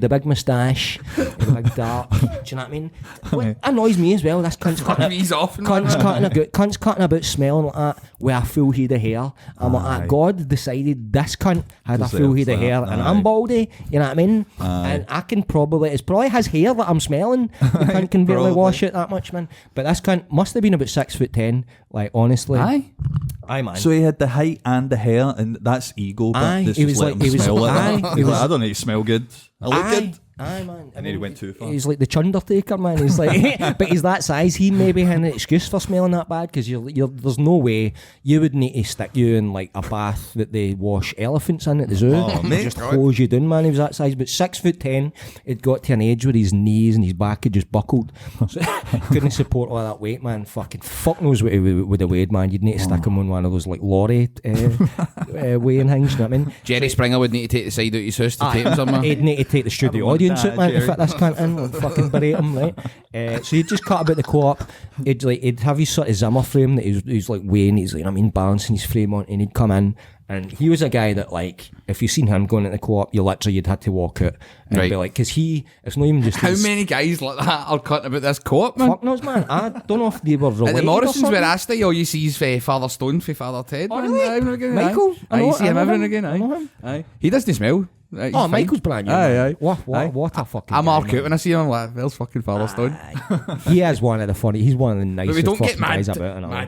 the big moustache, the big dark. Do you know what I mean? What annoys me as well, this cunt's cutting about smelling like that with a full head of hair. I'm like, God decided this cunt had a full head of hair and I'm baldy, you know what I mean? And I can it's probably his hair that I'm smelling. The cunt can barely wash it that much, man. But this cunt must have been about 6'10", like honestly. Aye, man. So he had the height and the hair, and that's ego. But this just let him smell like that. He's like, I don't need to smell good. I look good. Aye, man. And then he went too far. He's like the Chundertaker, man. He's like, but he's that size. He maybe had an excuse for smelling that bad because there's no way you would need to stick you in like a bath that they wash elephants in at the zoo. Just hose you down, man. He was that size, but 6'10", it got to an age where his knees and his back had just buckled. So couldn't support all that weight, man. Fuck knows what he would have weighed, man. You'd need to stick him on one of those like lorry weighing things. You know what I mean? Jerry Springer would need to take the side out his house to take him somewhere. He'd need to take the studio audience out, man, to fit this cunt in and fucking berate him, right? So he'd just cut about the co-op. He'd have his sort of Zimmer frame that he's like weighing, he's like, you know what I mean, balancing his frame on, and he'd come in. And he was a guy that, like, if you seen him going into the co-op, you'd had to walk out and be like, because it's not even just. How many guys like that are cutting about this co-op, man? Fuck knows, man. I don't know if they were related. At the Morrisons or where I stay, all you see is Father Stone for Father Ted. Oh, man. really? Michael? You see him every him. again. I know him. Aye. He doesn't smell. He's fine. Michael's brand new. Aye. What a fucking. I mark guy, out when I see him. I'm like, there's fucking Father Stone. He is one of the funny. He's one of the nicest But we don't fucking get mad. guys about. And all.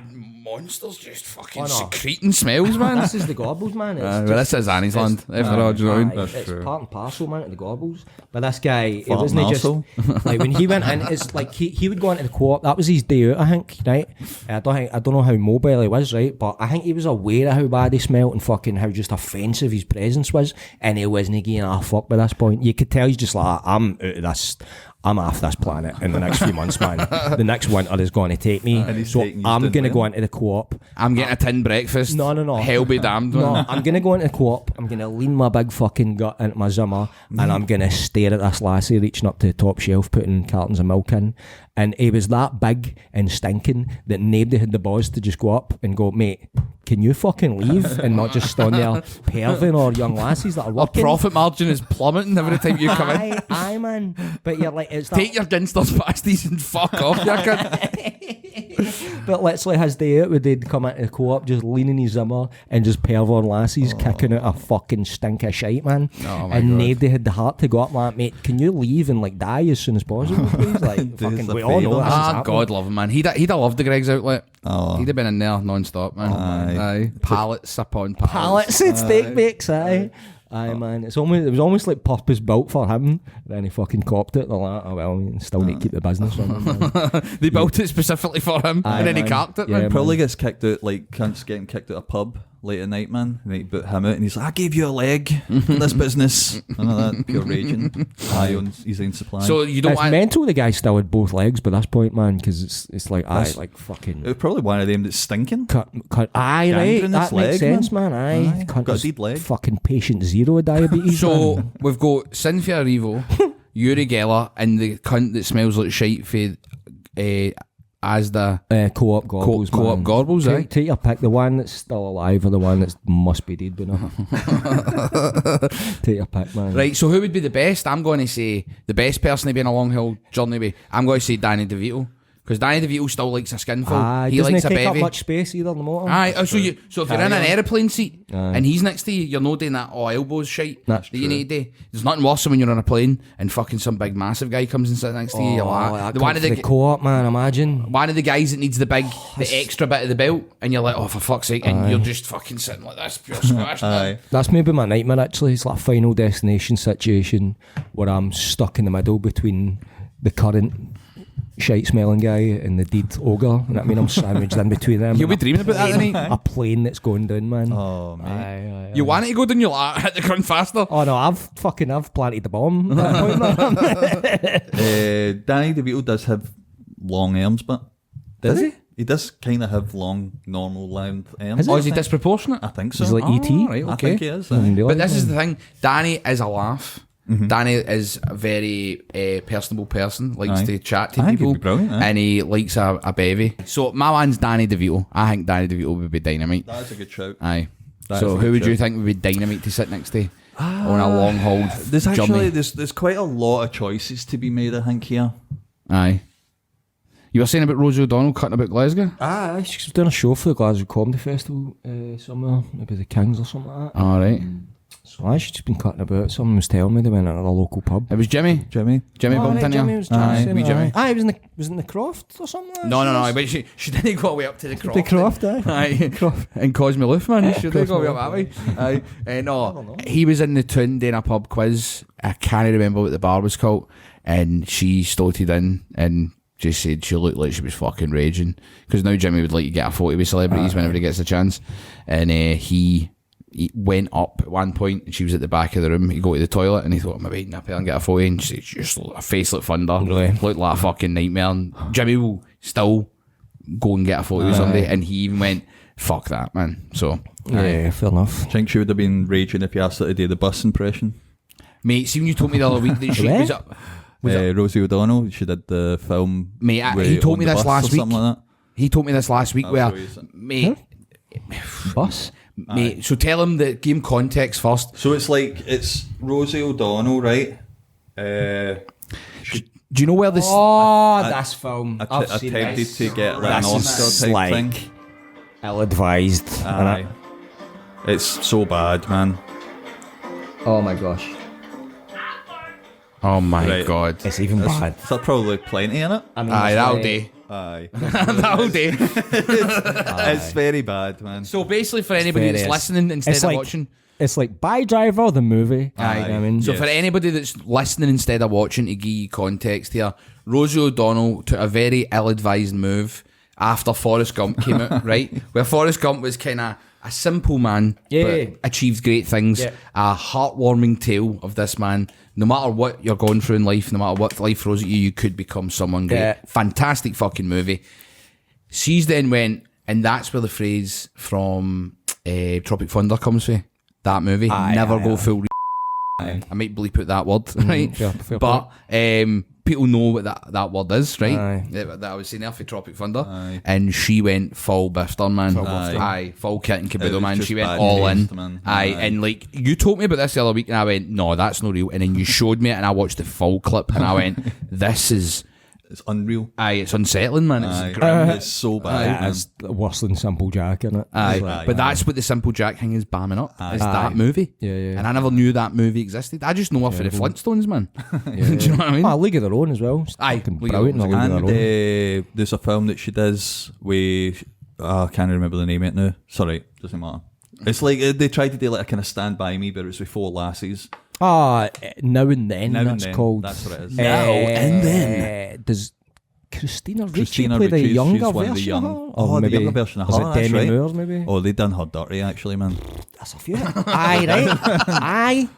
monsters just fucking Oh, no. secreting smells, man. This is the Gobbles, man. Well, this is Annie's land. After all, do you know what I mean? It's part and parcel, man, to the Gobbles. But this guy, it Fart wasn't and just arsehole. like when he went in. It's like he would go into the co-op. That was his day out, I think. Right? I don't know how mobile he was, right? But I think he was aware of how bad he smelled and fucking how just offensive his presence was, and he wasn't giving a fuck by this point. You could tell he's just like, I'm out of this. I'm off this planet in the next few months, man. The next winter is going to take me. So I'm going to go into the co-op. I'm getting a tin breakfast. No. Hell be damned. No, man. I'm going to go into the co-op. I'm going to lean my big fucking gut into my Zimmer and I'm going to stare at this lassie reaching up to the top shelf, putting cartons of milk in. And he was that big and stinking that nobody had the balls to just go up and go, mate, can you fucking leave and not just stand there perving or young lassies that are Our working? profit margin is plummeting every time you come in. Aye, man. But you're like, it's Take your Ginsters pasties and fuck off, you cunt. But literally his day out, they'd come into the co-op just leaning his Zimmer and just pervert lassies kicking out a fucking stink of shite, man. Oh my and God. nobody had the heart to go up like, mate, can you leave and like die as soon as possible, please? Like, fucking, the we all know favour. this is Ah, happening. God love him, man. He'd have loved the Greg's outlet. Oh. He'd have been in there non-stop, man. Aye. Pallets upon pallets. Pallets and steak bakes, aye. Aye, man. It was almost like purpose built for him. Then he fucking copped it. They're like, oh well, you still need to keep the business running. Man. They built it specifically for him, Aye, and then he man. carked it, Yeah, man. Probably gets kicked out, like cunts getting kicked out of a pub late at night, man. And they put him out and he's like, I gave you a leg for this business. None of that, pure raging. High on his own supply. So you don't It's want... mental the guy still had both legs by this point, man, because it's like, aye, That's- like fucking... it was probably one of them that's stinking. Cut, aye, right, Gangrenous that makes leg, sense, man. Aye. Cunt Got a was deed leg. fucking patient zero of diabetes. So man. we've got Cynthia Erivo, Yuri Geller, and the cunt that smells like shite for Asda Co-op Gorbles, Co-op man. Gorbles, aye. Take your pick, the one that's still alive or the one that must be dead by now. Take your pick, man. Right, so who would be the best? I'm going to say the best person to be in a long hill journey with. I'm going to say Danny DeVito. Because Danny DeVito still likes a skinful. Aye, He doesn't likes a take up bevy. much space either in the motor. Aye, so if you're in an aeroplane seat Aye. and he's next to you, you're not doing that elbows shite That's that you true. need to do. There's nothing worse than when you're on a plane and fucking some big massive guy comes and sits next to you. You're like, the one of the co-op, man, imagine. one of the guys that needs the extra bit of the belt, and you're like, oh, for fuck's sake, and you're just fucking sitting like this, pure squash. Aye. That's maybe my nightmare, actually. It's like a final destination situation where I'm stuck in the middle between the current shite smelling guy and the deed ogre. And I mean, I'm sandwiched in between them. You'll be dreaming about that, isn't A plane that's going down, man. Oh, mate. Aye. You want it to go down, you're like, hit the ground faster. Oh no, I've planted the bomb at that point, man. Danny DeVito does have long arms, but Does he? He does kind of have long, normal, length arms. Or is he disproportionate? I think so. He's like Oh, E.T. right, I okay. think he is. But this is the thing, Danny is a laugh. Danny is a very personable person, likes Aye. to chat to I think he'd people, be brilliant, aye. and he likes a bevy. So my man's Danny DeVito. I think Danny DeVito would be dynamite. That's a good shout. Aye. That So is a who good would you shout. think would be dynamite to sit next to on a long haul There's actually journey? there's quite a lot of choices to be made, I think, here. Aye. You were saying about Rosie O'Donnell cutting about Glasgow? She's doing a show for the Glasgow Comedy Festival somewhere, maybe the Kings or something like that. All right. So she's just been cutting about. Someone was telling me they went at a local pub. It was Jimmy. Jimmy. Jimmy bumped into Jimmy her. was Aye, saying wee that. Jimmy. Aye, was in the Croft or something like that. No. But she didn't go away up to the Croft. The Croft, aye. Aye. And Cosme Loof, man. She didn't go away up that way. Aye. No, he was in the Toon doing a pub quiz. I can't remember what the bar was called. And she started in and just said she looked like she was fucking raging. Because now Jimmy would like to get a photo with celebrities whenever he gets a chance. And he went up at one point and she was at the back of the room. He go to the toilet and he thought, maybe nip and get a photo. And she just a face like thunder. Really? Looked like a fucking nightmare. And Jimmy will still go and get a photo with somebody. And he even went, fuck that, man. So, Yeah, fair enough. I think she would have been raging if you asked her to do the bus impression. mate, see when you told me the other week that she was up. Rosie O'Donnell, she did the film. Mate, where he told on me the this bus last or week. something like that. He told me this last week where, so he's- mate, Bus? mate. So tell him that. Give him context first. So it's Rosie O'Donnell, right? Do you know where this? Oh, this film. Attempted to get like an This is Oscar type like thing. ill-advised. Aye. It's so bad, man. Oh my gosh. Oh my Right. god. It's even bad. There's probably plenty in it. I mean, Aye, it's that'll like- do. Aye. That'll do. It's very bad, man. So basically, for anybody that's listening instead of watching. It's like By Driver, the movie. Aye. You know what I mean? So for anybody that's listening instead of watching, to give you context here, Rosie O'Donnell took a very ill-advised move after Forrest Gump came out, right? Where Forrest Gump was kind of a simple man, but achieved great things. Yeah. A heartwarming tale of this man. No matter what you're going through in life, no matter what life throws at you, you could become someone great. Yeah. Fantastic fucking movie. She's then went, and that's where the phrase from Tropic Thunder comes from. That movie, never go full. I might bleep out that word, right? Fair but people know what that word is, right? That I was saying there for Tropic Thunder, and she went full bifter, man. Full kit and caboodle, man. She went all in. And like you told me about this the other week, and I went, no, that's not real. And then you showed me it, and I watched the full clip, and I went, this is. It's unreal. It's unsettling, man. It's grim. It's so bad. It's worse than Simple Jack, isn't it? But that's what the Simple Jack thing is bamming up. Is that movie? Yeah. And I never knew that movie existed. I just know her for the Flintstones, man. Do you know what I mean? League of Their Own as well. Brilliant. And there's a film that she does with I can't remember the name of it now. Sorry, doesn't matter. It's like they tried to do like a kind of Stand By Me, but it's with 4 lassies. Now and Then. That's called. That's what it is. Now and Then. Does Christina Ricci play the younger version of her? Oh, the younger version of her. Was it Demi Moore, maybe? Oh, they done her dirty, actually, man. That's a few. Aye.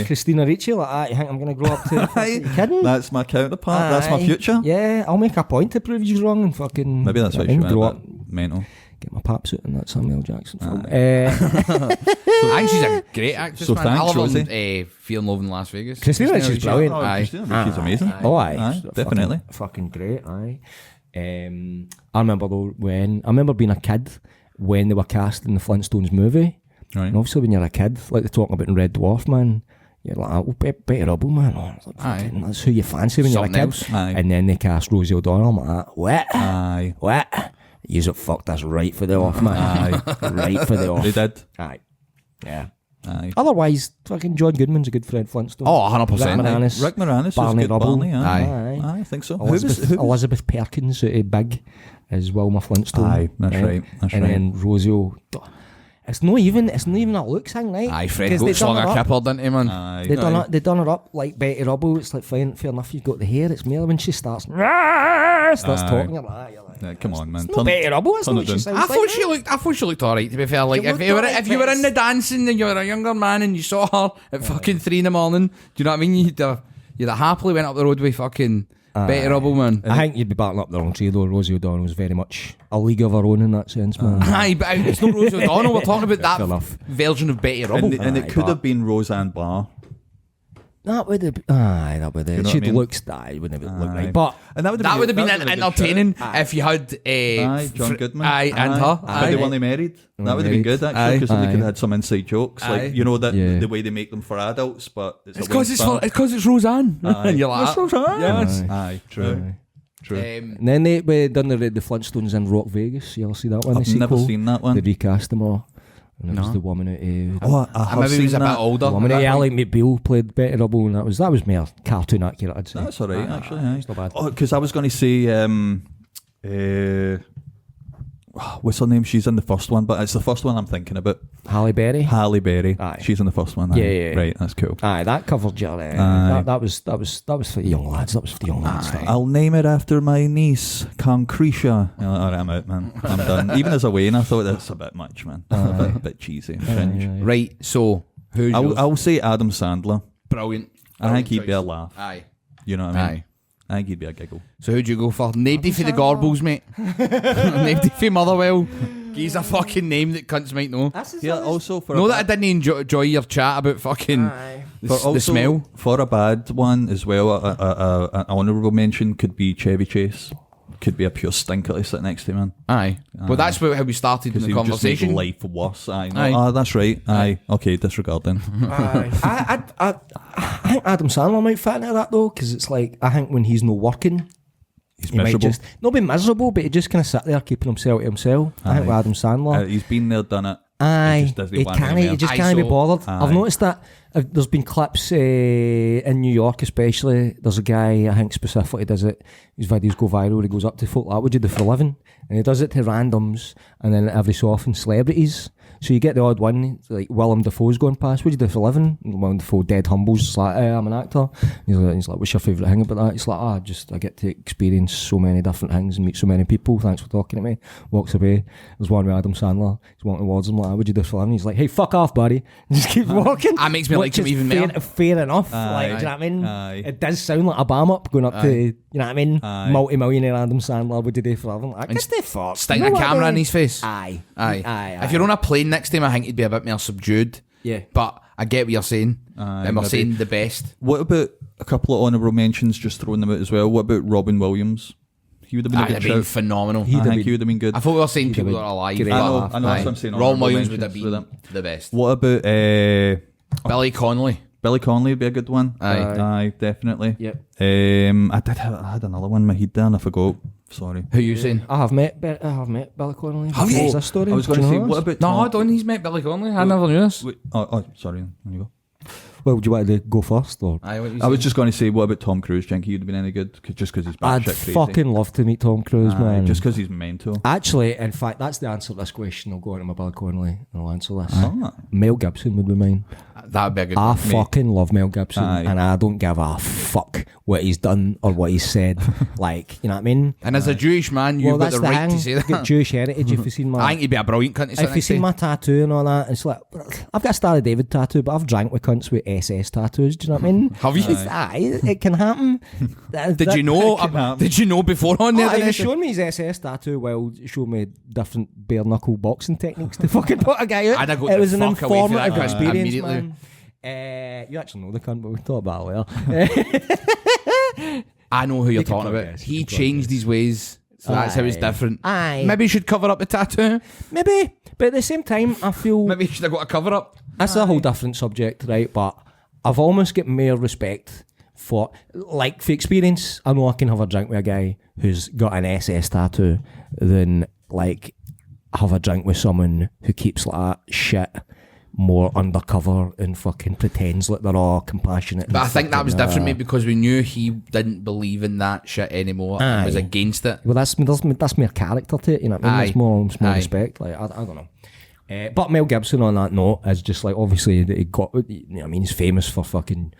Christina Ricci, like, I think I'm going to grow up to. Are you kidding? That's my counterpart. That's my future. Yeah, I'll make a point to prove you wrong and fucking. Maybe that's what you grow up. Mental. Get my pap suit and that's a Mel Jackson film. I think she's a great actress, man. Thanks, I love Rosie. Fear and Love in Las Vegas. Christina Ricci's brilliant. Christina Ricci's amazing. Aye. Definitely. Fucking great, aye. I remember though I remember being a kid when they were casting the Flintstones movie. Right. And obviously when you're a kid, like they're talking about in Red Dwarf, man, you're like, oh, Betty Rubble, man. Oh, like, that's who you fancy when you're a kid. And then they cast Rosie O'Donnell. I'm like, what? What? You've fucked us right for the off, man. Right for the off. They did. Aye. Yeah. Aye. Otherwise, fucking John Goodman's a good Fred Flintstone. Oh, 100%. Rick Moranis. Barney Rubble. Aye, I think so. Elizabeth Perkins, Big, as Wilma Flintstone. Aye, that's right. And then Rosie. It's not even a looks thing, right? Aye, Fred got slung a kipper, didn't he, man? They done her up like Betty Rubble. It's like fair enough, you've got the hair. It's more when she starts talking. You're like, come on, man. It's not Betty Rubble. That's not what she sounds I thought she looked alright, to be fair. Like if you were in the dancing and you were a younger man and you saw her at fucking 3 a.m, do you know what I mean? You'd have happily went up the road with fucking Betty Rubble, man. I think you'd be backing up the wrong tree though. Rosie O'Donnell was very much a league of her own in that sense, man. Aye, but it's not Rosie O'Donnell. We're talking about that version of Betty Rubble. And it could have been Roseanne Barr. That would have been... Aye, that would have... You know she'd looked... Aye, wouldn't have looked right. But... And that would have been entertaining if you had... John Goodman. And her. But they weren't married. That would have been good, actually, because then they could have had some inside jokes. Like, you know, the way they make them for adults, but... It's because it's Roseanne. And you're like... It's Roseanne. Yes. Aye, true. And then they done the Flintstones in Rock Vegas. You ever see that one? I've never seen that one. They recast them all. And it was the woman out I maybe he was a bit older. The woman out Ally McBeal played Betty Rubble, and that was more cartoon accurate, I'd say. That's alright, actually. It's not bad. Oh, because I was going to say, what's her name? She's in the first one, but it's the first one I'm thinking about. Halle Berry. Aye. She's in the first one. Yeah. Right, that's cool. Aye, that covered your. That was for the young lads. That was for the young lads. I'll name it after my niece, Concretia. Alright, I'm out, man. I'm done. Even as a Wayne, I thought that's a bit much, man. A bit cheesy. Right, so who's I'll say Adam Sandler. Brilliant. I think he'd be a laugh. Aye. You know what I mean? Aye. I think he'd be a giggle. So who'd you go for? Nobody for the Gorbles, mate. Nobody for Motherwell. He's a fucking name that cunts might know. Yeah, also for that I didn't enjoy your chat about fucking the smell. For a bad one as well, an honourable mention could be Chevy Chase. Could be a pure stinker to sit next to him, man. Aye. Well, that's how we started in the conversation. Just make life worse. Aye. That's right. Aye. Okay, disregard then. I think Adam Sandler might fit into that though, because it's like, I think when he's not working, he miserable. Might just not be miserable, but he just kind of sit there keeping himself to himself. I think with Adam Sandler, he's been there, done it. He just can't be bothered. I've noticed that There's been clips in New York, especially. There's a guy, I think specifically does it. His videos go viral. He goes up to folk like, what would you do for a living? And he does it to randoms, and then every so often celebrities. So you get the odd one, like Willem Dafoe's going past. What do you do for a living? And Willem Dafoe dead humbles. It's like, I'm an actor. He's like, what's your favourite thing about that? It's like, I get to experience so many different things and meet so many people. Thanks for talking to me. Walks away. There's one with Adam Sandler. He's walking towards him like, what would you do for a living? He's like, hey, fuck off, buddy. And just keeps walking. That makes me like him even more. Fair enough. Like, do you know what I mean? It does sound like a bam up going up to, you know what I mean? Multi-millionaire Adam Sandler. What do you do for a living? Like, guess they fuck. Sting a camera in his face. Aye. If you're on a plane next to him, I think he'd be a bit more subdued. Yeah. But I get what you're saying. And we're saying the best. What about a couple of honourable mentions, just throwing them out as well? What about Robin Williams? He would have been a good been shout. phenomenal. I think he would have been good. I thought we were saying people that are alive. I know that's what I'm saying. Ron Williams would honourable have mentions been the best. What about Billy Connolly? Billy Connolly would be a good one. Aye, definitely. Yep. I had another one in my head there and I forgot. Sorry. Who are you saying? I have met Billy Connolly. Have you? Is this story? I was going to say, what about Tom? No, I don't. He's met Billy Connolly. I never knew this. Wait, sorry. There you go. Well, would you want to go first? Or? I was just going to say, what about Tom Cruise? Do you think he would have been any good? Just because he's I'd batshit crazy. fucking love to meet Tom Cruise, man. Just because he's mental. Actually, in fact, that's the answer to this question. I'll go on to my Billy Connolly and I'll answer this. Ah. Mel Gibson would be mine. That would be a good I one. fucking love Mel Gibson, and I don't give a fuck what he's done or what he's said. Like, you know what I mean? And as a Jewish man, you've got the right to say You've got that. Jewish heritage. If you've seen my, I think he'd be a brilliant cunt to sit if you've next to. seen my tattoo and all that, it's like, I've got a Star of David tattoo, but I've drank with cunts with SS tattoos. Do you know what I mean? Have you? It can happen. Did you know? Did you know before on there? He was showing me his SS tattoo while showing me different bare knuckle boxing techniques to fucking put a guy out. It was an informative experience, man. You actually know the cunt, but we'll talk about it later. I know who you're talking about. He changed his ways, so that's how it's different. Maybe he should cover up the tattoo. Maybe, but at the same time, I feel maybe he should have got a cover up. That's a whole different subject, right? But I've almost got more respect for, like, for experience. I know I can have a drink with a guy who's got an SS tattoo than, like, have a drink with someone who keeps like that shit more undercover and fucking pretends like they're all compassionate. But I think that was different, mate, because we knew he didn't believe in that shit anymore. He was against it. Well, that's more character to it, you know what I mean? That's more respect. Like, I don't know. But Mel Gibson on that note is just like, obviously he got, you know what I mean, he's famous for fucking,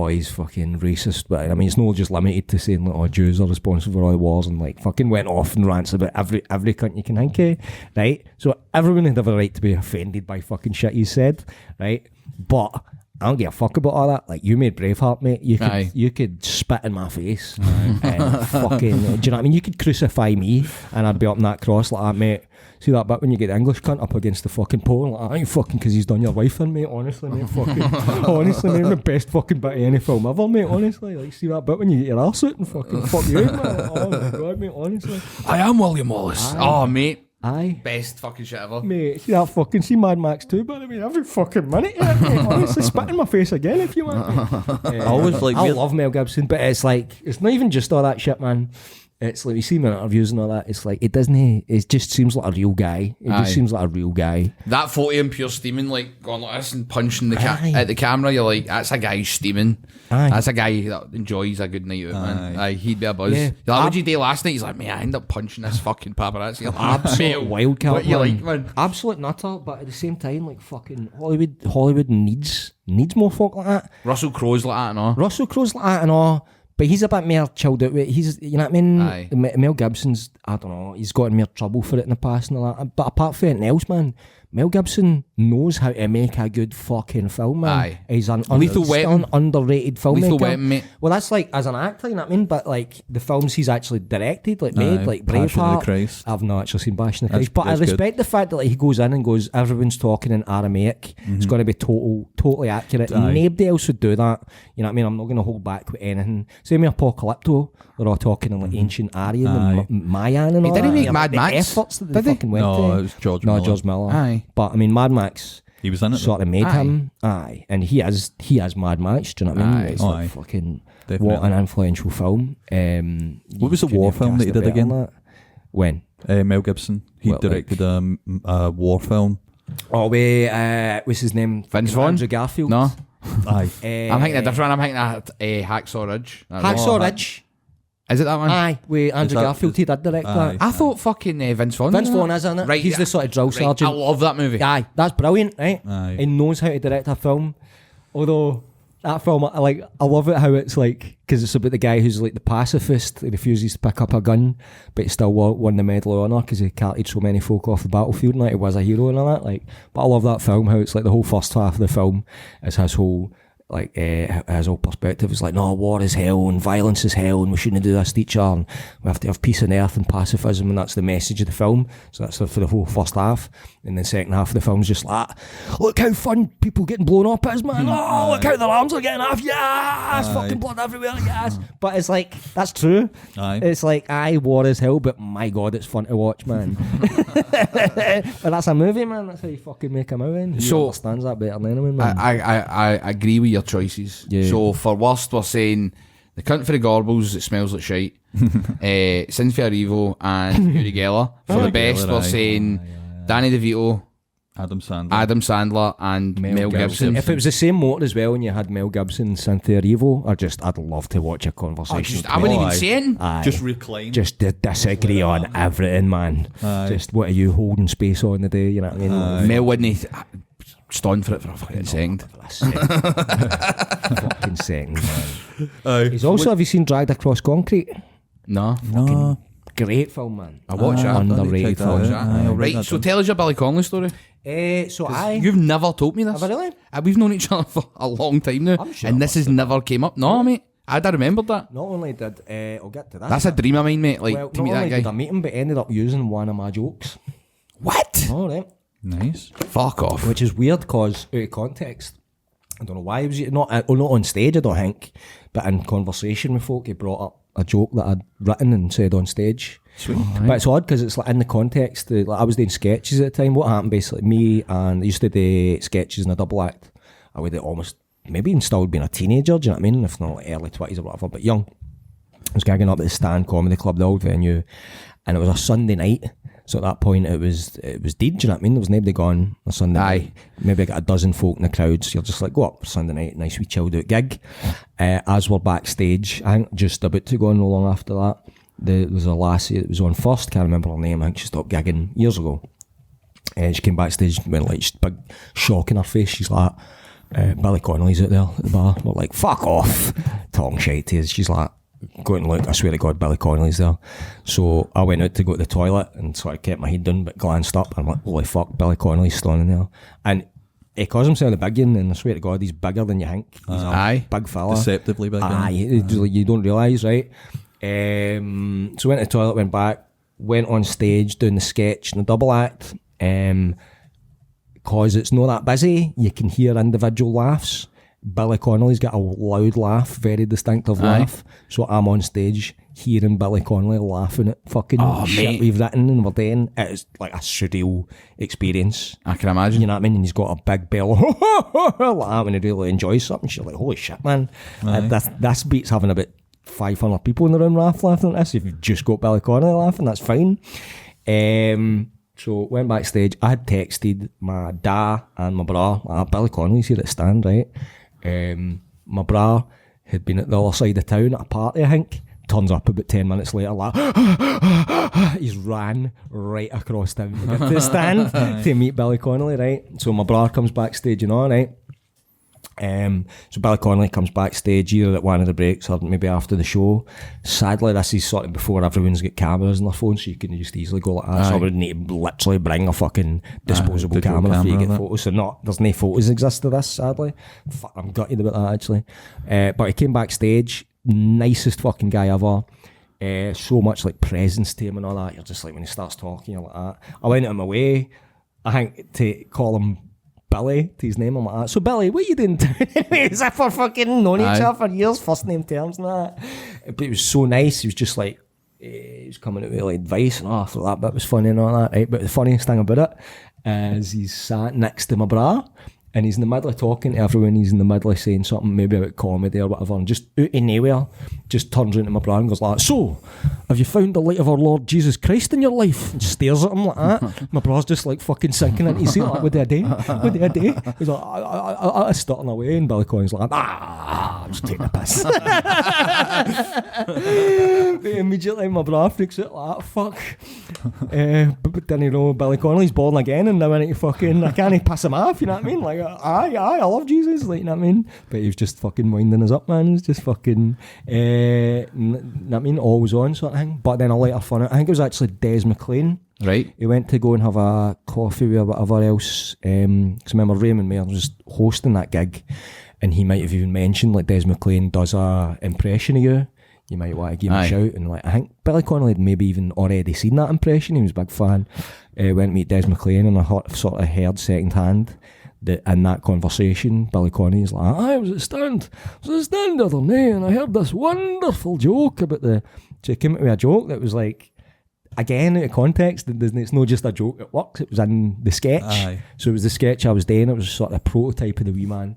he's fucking racist, but I mean, it's not just limited to saying like, Jews are responsible for all the wars, and like fucking went off and rants about every cunt you can think of, right? So everyone had a right to be offended by fucking shit he said, right? But I don't give a fuck about all that. Like, you made Braveheart, mate. You could spit in my face and fucking, do you know what I mean? You could crucify me and I'd be up in that cross like that, mate. See that bit when you get the English cunt up against the fucking pole? Like, I ain't fucking because he's done your wife in, mate. Honestly, mate. Fucking, honestly, mate. The best fucking bit of any film ever, mate. Honestly, like, see that bit when you get your arse out and fucking fuck you out, man. Like, oh my god, mate. Honestly, I am William Wallace. Oh, mate. Aye. Best fucking shit ever. Mate, see that fucking, see Mad Max 2, by the way, every fucking minute, yeah, mate. Honestly, spit in my face again if you want. I love Mel Gibson, but it's like, it's not even just all that shit, man. It's like, you see him in interviews and all that, it's like, it just seems like a real guy. It just seems like a real guy. That photo of him pure steaming, like going like this and punching at the camera, you're like, that's a guy who's steaming. That's a guy that enjoys a good night out, man. He'd be a buzz. Yeah. Like, what'd you do last night? He's like, man, I ended up punching this fucking paparazzi. Like, absolute wildcat, what you like, man? Absolute nutter, but at the same time, like, fucking Hollywood needs more folk like that. Russell Crowe's like that and all. Russell Crowe's like that and all. But he's a bit more chilled out with it. He's, you know what I mean? Aye. Mel Gibson's, I don't know, he's got in more trouble for it in the past and all that. But apart from anything else, man, Mel Gibson knows how to make a good fucking film, man. Aye. He's an Weapon. underrated filmmaker. Lethal Weapon, mate. Well, that's like, as an actor, you know what I mean? But like, the films he's actually directed, like made, like Passion of the Braveheart. Christ. I've not actually seen Passion of the Christ. But I respect the fact that like, he goes in and goes, everyone's talking in Aramaic. It's going to be totally accurate. Nobody else would do that. You know what I mean? I'm not going to hold back with anything. Same with Apocalypto. They're all talking in like ancient Aryan and Mayan and all that. Didn't he make You know, Mad the Max? efforts that they fucking went to. No, it was George Miller. No, George Miller. Aye. But I mean, Mad Max. He was in it. Sort of made him. Aye. And he has Mad Max. Do you know what I mean? It's like fucking, definitely. what an influential film. What was the war film that he did again? When? Mel Gibson. He directed a war film. Oh, wait, what's his name? Vince Vaughn? Andrew Garfield. No. Aye. I'm thinking a different one. I'm thinking of Hacksaw Ridge. Hacksaw Ridge. Is it that one? Aye, with Andrew that- Garfield, he did direct that. I thought fucking Vince Vaughn. Vince Vaughn is in it. Right, He's the sort of drill right, sergeant. I love that movie. Aye, that's brilliant, right? Aye. He knows how to direct a film. Although that film, I love it how it's like, because it's about the guy who's like the pacifist. He refuses to pick up a gun, but he still won the Medal of Honor because he carted so many folk off the battlefield and like he was a hero and all that. Like, but I love that film. How it's like the whole first half of the film is his whole. His whole perspective is like, no, war is hell and violence is hell and we shouldn't do this to each other and we have to have peace on earth and pacifism, and that's the message of the film. So that's for the whole first half, and then second half of the film is just like, look how fun people getting blown up is, man. Oh, look how their arms are getting off. Yes, fucking blood everywhere. Yes. But it's like, that's true. Aye. It's like, war is hell, but my God, it's fun to watch, man. But that's a movie, man. That's how you fucking make a movie. He So- understands that better than anyone, man. I agree with your choices. Yeah. So for worst, we're saying The Cunt for the Gorbles, It Smells Like Shite, Sin Fear Evil, and Uri Geller. For the best, Geller, we're aye. saying Danny DeVito, Adam Sandler. Adam Sandler, and Mel Gibson. If it was the same motor as well, and you had Mel Gibson and Cynthia Erivo, I'd love to watch a conversation. I wouldn't even Aye. say it. Aye. Just recline. Just to disagree on everything, man. Aye. Just what are you holding space on the day? You know what I mean? Mel wouldn't stand for it for a fucking second. Fucking second, man. Aye. He's also, have you seen Dragged Across Concrete? No. No. Great film, man. I watch that. Underrated film. Aye, Right, so tell us your Billy Connolly story. You've You've never told me this. Have I really? We've known each other for a long time now, I'm sure and I this has never came up. No, mate. I'd have remembered that. Not only did I'll get to that. That's a dream of mine, mate. Like, well, to not meet only that did I guy. meet him, but ended up using one of my jokes. What? All right. Nice. Fuck off. Which is weird because out of context, I don't know why he was not on stage, I don't think, but in conversation with folk, he brought up a joke that I'd written and said on stage. Sweet. But it's odd because it's like in the context. Like I was doing sketches at the time. What happened basically? Me and I used to do sketches in a double act. I would almost maybe even still being a teenager. Do you know what I mean? If not like early 20s or whatever, but young. I was gigging up at the Stand Comedy Club, the old venue, and it was a Sunday night. So at that point, it was dead. Do you know what I mean? There was nobody gone on Sunday night. Maybe I got a dozen folk in the crowd. So you're just like, go up Sunday night, nice wee chilled out gig. As we're backstage, I think just about to go on no long after that, there was a lassie that was on first. Can't remember her name. I think she stopped gigging years ago. She came backstage, went like big shock in her face. She's like, Billy Connolly's out there at the bar. We're like, fuck off, talking shit to us. She's like, go and look, I swear to God, Billy Connolly's there. So I went out to go to the toilet and sort of kept my head down, but glanced up and I'm like, holy fuck, Billy Connolly's standing there. And he calls himself the big one, and I swear to God, he's bigger than you think. He's a big fella. Deceptively big. Aye, you don't realise, right? So went to the toilet, went back, went on stage doing the sketch and the double act. Because it's not that busy, you can hear individual laughs. Billy Connolly's got a loud laugh, very distinctive laugh. So I'm on stage hearing Billy Connolly laughing at fucking shit mate. we've written and we're doing. It's like a surreal experience. I can imagine. You know what I mean? And he's got a big bell like that when he really enjoys something. She's like, holy shit, man. This beats having about 500 people in the room laughing at this. If you've just got Billy Connolly laughing, that's fine. So went backstage. I had texted my dad and my bra. Billy Connolly's here at the Stand, right? My bra had been at the other side of town at a party, I think. Turns up about 10 minutes later, like, he's ran right across town to get to the Stand to meet Billy Connolly, right? So my bra comes backstage and all, right? So Billy Connolly comes backstage either at one of the breaks or maybe after the show. Sadly, this is sort of before everyone's got cameras on their phone, so you can just easily go like that. So I would need to literally bring a fucking disposable camera for you to get photos. So there's no photos exist of this, sadly. Fuck, I'm gutted about that actually. But he came backstage, nicest fucking guy ever. So much like presence to him and all that. You're just like, when he starts talking, you're like that. I went out of my way, I think, to call him Billy to his name. I'm like, so Billy, what you doing? As if we're fucking known each other for years, first name terms and that. But it was so nice. He was just like, he was coming out with like advice and I thought that bit was funny and all that, right? But the funniest thing about it is he's sat next to my bra and he's in the middle of talking to everyone. He's in the middle of saying something maybe about comedy or whatever, and just out of nowhere, just turns into my brother and goes like, "So, have you found the light of our Lord Jesus Christ in your life?" And stares at him like that. My brother's just like fucking sinking into his seat like, "What do I do? What do I do?" He's like, I starting away, and Billy Connolly's like, I'm just taking a piss. But immediately my brother freaks out like, fuck. But then, you know, Billy Connolly's born again, and now I need to fucking, I can't pass him off, you know what I mean? Like, aye, I love Jesus, like, you know what I mean? But he was just fucking winding us up, man. He was just fucking, you know what I mean, always on sort of thing. But then a later fun, I think it was actually Des McLean. Right. He went to go and have a coffee with whatever else. Because remember, Raymond Mayer was hosting that gig, and he might have even mentioned, like, Des McLean does a impression of you. You might want to give him a shout. And like, I think Billy Connolly had maybe even already seen that impression. He was a big fan. Went to meet Des McLean, and I sort of heard second hand that in that conversation, Billy Connolly's like, I was at stand the other day, and I heard this wonderful joke about the. So he came up with a joke that was like, again, out of context, it's not just a joke, it works. It was in the sketch. Aye. So it was the sketch I was doing. It was sort of a prototype of the wee man.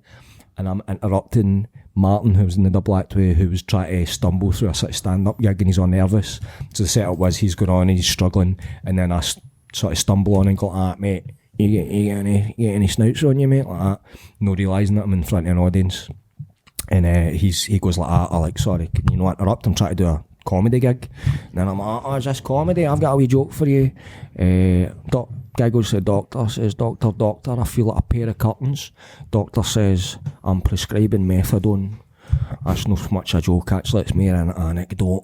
And I'm interrupting Martin, who was in the double act way, who was trying to stumble through a sort of stand-up gig, and he's all nervous. So the setup was he's going on and he's struggling, and then I sort of stumble on and go, mate, you get any snouts on you, mate, like that. No realising that I'm in front of an audience. And he goes like, Alex, sorry, can you not interrupt? I'm trying to do a comedy gig. And then I'm like, is this comedy? I've got a wee joke for you. Guy goes to the doctor, says, doctor, I feel like a pair of curtains. Doctor says, I'm prescribing methadone. That's not so much a joke, actually, it's more an anecdote.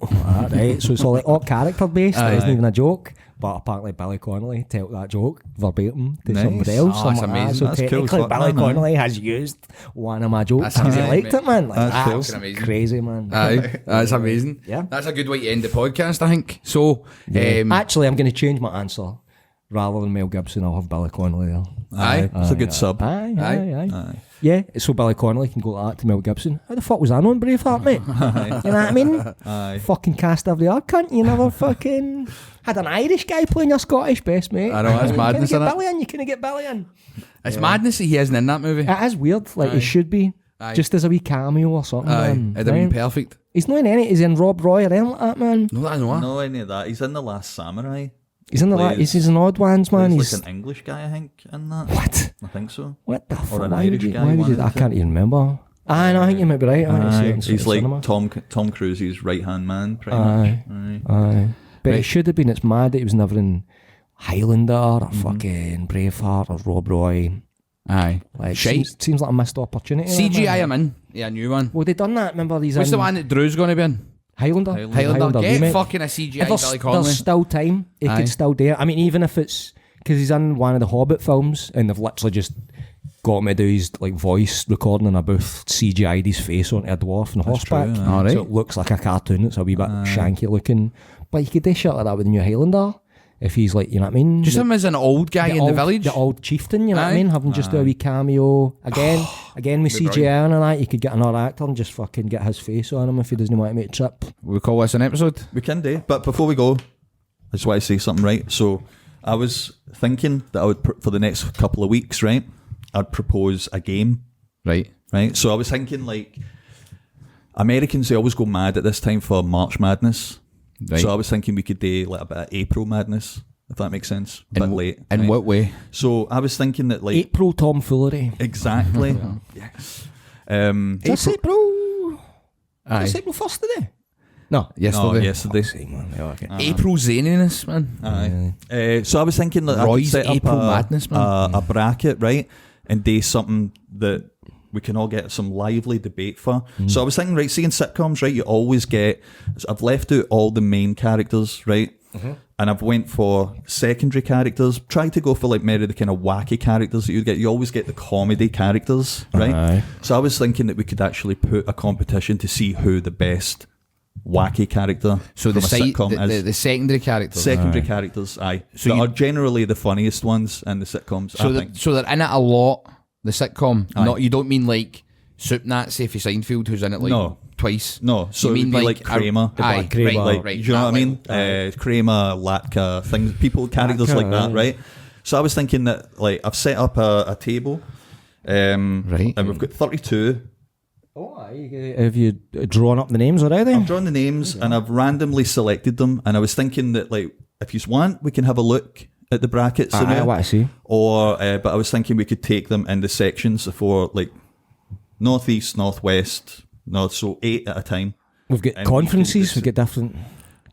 Right? So it's all like all character based, it isn't even a joke. But apparently Billy Connolly told that joke verbatim to somebody else. Oh, that's amazing. So that's technically cool, Billy man. Connolly has used one of my jokes That's because he amazing, liked it, man. Like, That's cool. crazy, man. Aye, that's amazing. Yeah. That's a good way to end the podcast, I think. So, Actually, I'm going to change my answer. Rather than Mel Gibson, I'll have Billy Connolly there. Aye. It's a good sub. Aye. Yeah, so Billy Connolly can go like that to Mel Gibson. How the fuck was I on Braveheart, mate? You know what I mean? Aye. Fucking cast every other cunt. You never fucking had an Irish guy playing your Scottish best, mate. I know, that's madness, You innit? couldn't get Billy in. it's madness that he isn't in that movie. It is weird, like he should be. Aye. Just as a wee cameo or something, Aye, man. it'd have been Right? perfect. He's not in any, he's in Rob Roy or anything like that, man. No, I know. No, any of that. He's in The Last Samurai. He's in he's an odd ones, man. He's He's like an English guy, I think, in that. what? I think so. What the fuck? an Why would Irish you- guy, why would one you- of I the can't even remember. Aye, no, I think you might be right. He's like Tom Cruise's right-hand man, pretty Aye. much. Aye. But Right. it should have been. It's mad that he was never in Highlander or Mm-hmm. fucking Braveheart or Rob Roy. Aye. Like, Shite. seems like a missed opportunity. that, CGI man. I'm in. Yeah, a new one. Well, they done that. Remember these? What's the one that Drew's going to be in? Highlander. Highlander. Get remake. fucking a CGI If Billy Connolly. there's still time, he Aye. could still do it. I mean, even if it's because he's in one of the Hobbit films and they've literally just got him to do his like voice recording in a booth, CGI'd his face onto a dwarf on horseback, true, Alright. so it looks like a cartoon. It's a wee bit shanky looking, but you could do shit like that with the new Highlander if he's like, you know what I mean? Just him as an old guy in the village. The old chieftain, you know what I Aye. mean? Having just do a wee cameo again with CGI and all that. You could get another actor and just fucking get his face on him if he doesn't want to make a trip. We call this an episode. We can do. But before we go, I just want to say something, right? So I was thinking that I would, for the next couple of weeks, right, I'd propose a game, Right. right? So I was thinking, like, Americans, they always go mad at this time for March Madness. Right. So I was thinking we could do like a bit of April Madness, if that makes sense. A bit late. In right? what way? So I was thinking that, like, April tomfoolery. exactly. Yes. Is this April? Aye. Is April 1st today? No. Yesterday. Yesterday. April zaniness, man. Aye. So I was thinking that I could Roy's set up April Madness, man. a bracket, right, and do something that we can all get some lively debate for. So I was thinking, right, see in sitcoms, right, you always get, I've left out all the main characters, right, and I've went for secondary characters, try to go for like maybe the kind of wacky characters that you get. You always get the comedy characters, right? Aye. So I was thinking that we could actually put a competition to see who the best wacky character So the, from a sitcom is. the secondary characters. Secondary characters, aye. So So you- are generally the funniest ones in the sitcoms, So I they're, think. so they're in it a lot. The sitcom. Aye. Not you don't mean like Soup Nazi for Seinfeld, who's in it like No. twice. No, so you it mean would be like Kramer. Aye, Kramer. right, Like, right. do you know what I that mean? level. Kramer, Latka, things, people, characters Latka, like that, aye. right? So I was thinking that, like, I've set up a table, Right. And we've got 32. Oh, have you drawn up the names already? I've drawn the names and I've randomly selected them. And I was thinking that, like, if you want, we can have a look at the brackets. I want to see. Or, but I was thinking we could take them into sections for, like, northeast, northwest, north, so 8 at a time. We've got And conferences. We've got different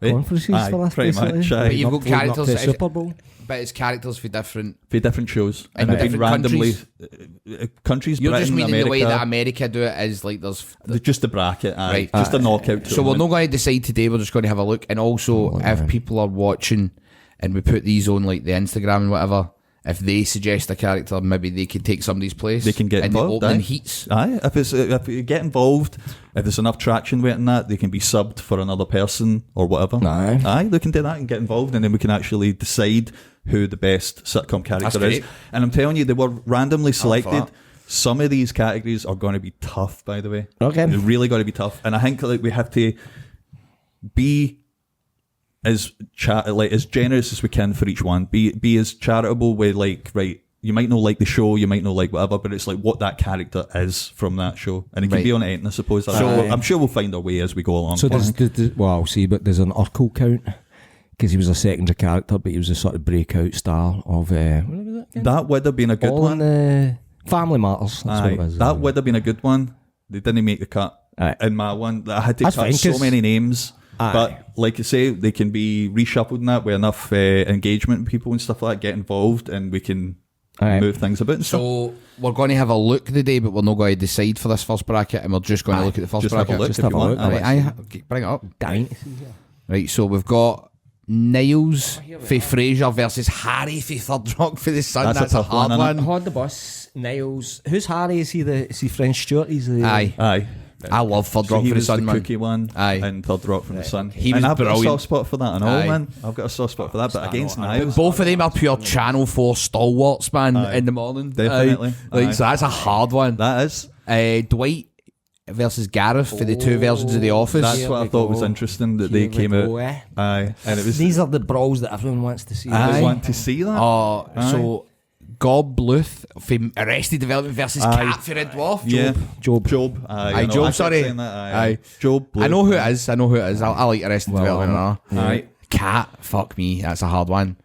conferences Aye, for this. pretty basically. much, aye. But you've got Leading up characters to that- Super Bowl. But it's characters for different shows. In And they've been different randomly... countries. Countries, You're Britain, just meaning America. the way that America do it is like there's Just the bracket, aye. Right. Just a knockout So we're tournament. not going to decide today. We're just going to have a look. And also, if people are watching and we put these on like the Instagram and whatever, if they suggest a character, maybe they can take somebody's place. They can get in involved, the opening aye. heats. Aye, if you get involved, if there's enough traction waiting that, they can be subbed for another person or whatever. Aye. They can do that and get involved, and then we can actually decide who the best sitcom character That's is. great. And I'm telling you, they were randomly selected. that. Some of these categories are going to be tough, by the way. Okay. They're really going to be tough, and I think like we have to be as as generous as we can for each one. Be as charitable with like, right, you might not like the show, you might not like whatever, but it's like what that character is from that show, and it can Right. be on anything, I suppose. So- I'm sure we'll find our way as we go along. So well, I'll see, but there's an Urkel count because he was a secondary character, but he was a sort of breakout star of what was it again? That would have been a good All one. in Family Matters. That's Aye, what it is. that would have been a good one. They didn't make the cut Aye. in my one. I had to That's cut fine, so 'cause- many names. Aye. But like you say, they can be reshuffled in that with enough engagement and people and stuff like that get involved, and we can Aye. move things about and stuff. So we're going to have a look today, but we're not going to decide for this first bracket, and we're just going to look at the first Just have bracket. a look Just if have you a want. look. Aye. Bring it up. Dying. Right, so we've got Niles for Fraser versus Harry for Third Rock for the Sun. That's a That's a tough one, hard innit? one. Hold the bus. Niles. Who's Harry? Is he French Stewart? He's the Aye. Aye. I love Third So Rock he for the was Sun, the man. cookie one, Aye. and Third Rock from the Sun. He and was I've got a brilliant. soft spot for that and all, Aye. man. I've got a soft spot for that, but against Niles, Both of them are pure Channel 4 stalwarts, man, Aye. in the morning. Definitely. Aye. Like, Aye. so that's a hard one. that is. Dwight versus Gareth for the two versions of The Office. That's Here what I we thought was go. interesting that they Here we came go, out. eh? Aye, and it was. These are the brawls that everyone wants to see. I Aye. want to see that. Oh, Aye. so Gob Bluth for Arrested Development versus Aye. Cat for Red Dwarf. Yeah, Job. Aye, Aye, I know, Job, I kept sorry. saying that, Aye. Job. I know who it is. I like Arrested Development. Aye. Cat, fuck me, that's a hard one.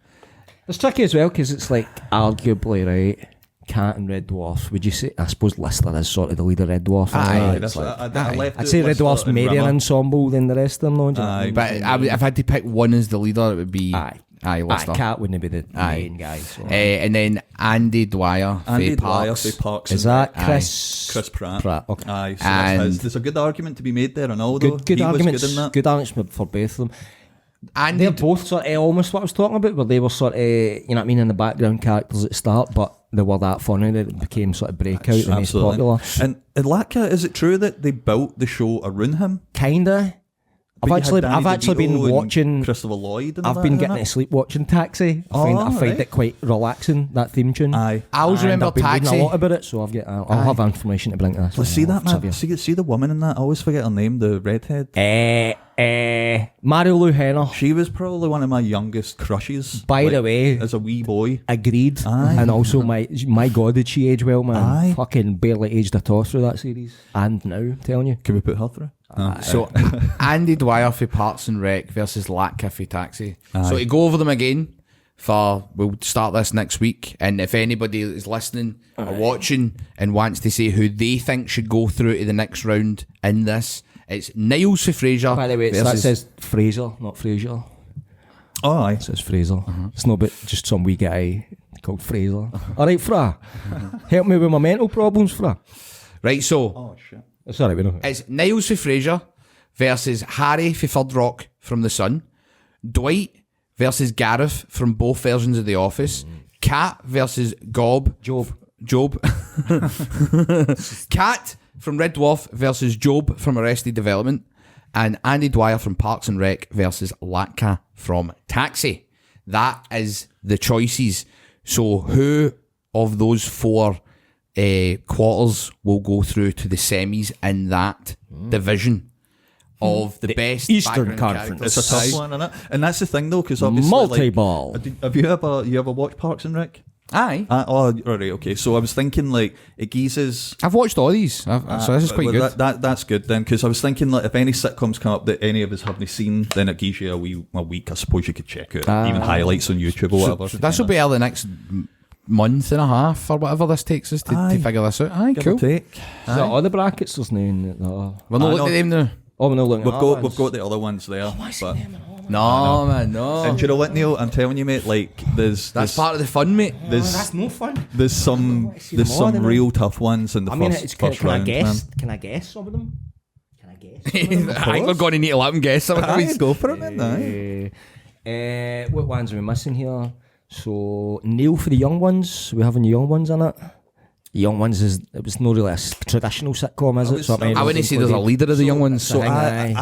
It's tricky as well because it's like arguably right. Cat and Red Dwarf. Would you say? I suppose Lister is sort of the leader. Red Dwarf. Aye, It's That's like- what I left I'd it say Red Lister Dwarf's and maybe an Rimmer. ensemble than the rest of them. No, do you know what I Aye, mean? But if I had to pick one as the leader, it would be Aye, Lister. Cat wouldn't be the Aye. main guy. So. And then Andy Dwyer Andy for Dwyer Parks. for Parks. Is and that Rec. Chris Pratt? Okay. Aye, so And- that's his. There's a good argument to be made there, and all though. Good He arguments. Was good in that. Good arguments for both of them. Andy They're both sort of almost what I was talking about, where they were sort of, you know what I mean, in the background characters at the start, but they were that funny that it became sort of breakout and most Absolutely. popular. And Latka, is it true that they built the show around him? Kinda. But I've you had actually Danny been DeVito and watching. Christopher Lloyd. And I've that, been isn't getting it? to sleep watching Taxi. I find right. it quite relaxing, that theme tune. Aye. I always And remember I've been reading Taxi. a lot about it, so I'll have information to bring to this. Well, see that man. Trivia. See the woman in that. I always forget her name. The redhead. Mario Lou Henner. She was probably one of my youngest crushes. By the way, as a wee boy. agreed. Aye. And also, my God, did she age well, man? Aye. Fucking barely aged at all through that series. And now, I'm telling you. Can we put her through? So Andy Dwyer for Parks and Rec versus Latka for Taxi. Aye. So to go over them again, we'll start this next week, and if anybody is listening or watching and wants to say who they think should go through to the next round in this, it's Niles for Fraser. By the way, that versus says Fraser, not Fraser. Oh, aye. It says Fraser. It's not but just some wee guy called Fraser. All right, Fra. Help me with my mental problems, Fra. Right, so Oh, shit. Sorry, we know. it's Niles for Fraser versus Harry for Third Rock from The Sun, Dwight versus Gareth from both versions of The Office, Cat versus Job. Cat from Red Dwarf versus Job from Arrested Development, and Andy Dwyer from Parks and Rec versus Latka from Taxi. That is the choices. So who of those four quarters will go through to the semis in that division of the best Eastern background Conference. characters? It's a tough one, isn't it? And that's the thing, though, because obviously, Multi-ball. Like, have you ever watched Parks and Rec? Aye. Oh, right, okay. So I was thinking, like, it geezes... I've watched all these, so this is quite well, good. That's good then, because I was thinking, like, if any sitcoms come up that any of us haven't seen, then it gives you a week. I suppose you could check out even highlights on YouTube or whatever. So this will be early next month and a half or whatever this takes us to figure this out. Aye, Give cool. or take. Is that all the brackets there's no? We're not looking at them now. Oh, we're not looking at We've got the other ones there. But, No, man, no. and do you know what, Neil? I'm telling you, mate. Like, that's part of the fun, mate. That's no fun. There's some real tough ones in the first round. Can I guess some of them? Can I guess? I think we're going to need to let him guess some of these. Go for it, man. What ones are we missing here? So Neil for the young ones. We having young ones in it. Young ones it was not really a traditional sitcom, is it? So I wouldn't say there's a leader of the young ones. So I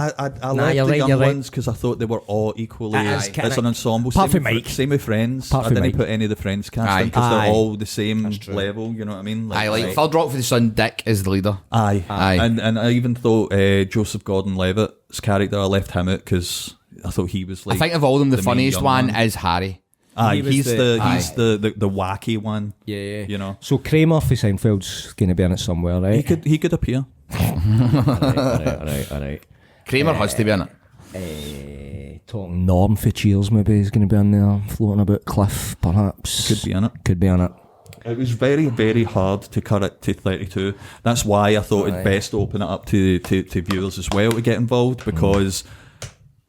like the young ones because I thought they were all equally as an ensemble. Apart from Mike. Same with Friends. I didn't put any of the Friends cast in because they're all the same level. You know what I mean? Like Third Rock for the Sun, Dick is the leader. Aye. And I even thought Joseph Gordon-Levitt's character, I left him out because I thought he was like. I think of all them, the funniest one is Harry. He's the wacky one. Yeah. You know. So Kramer for Seinfeld's going to be in it somewhere, right? He could appear. All right. Kramer has to be in it. Talking Norm for Cheers, maybe he's going to be in there, floating about Cliff, perhaps. Could be in it. Could be in it. It was very, very hard to cut it to 32. That's why I thought it'd best open it up to viewers as well to get involved, because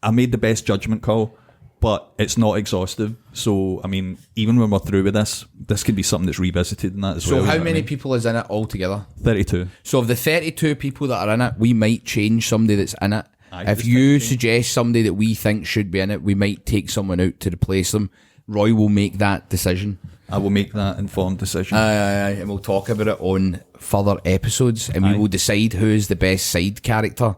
I made the best judgment call. But it's not exhaustive. So, I mean, even when we're through with this could be something that's revisited and that as well. So, how many people is in it altogether? 32. So, of the 32 people that are in it, we might change somebody that's in it. If you suggest somebody that we think should be in it, we might take someone out to replace them. Roy will make that decision. I will make that informed decision. And we'll talk about it on further episodes. And we will decide who is the best side character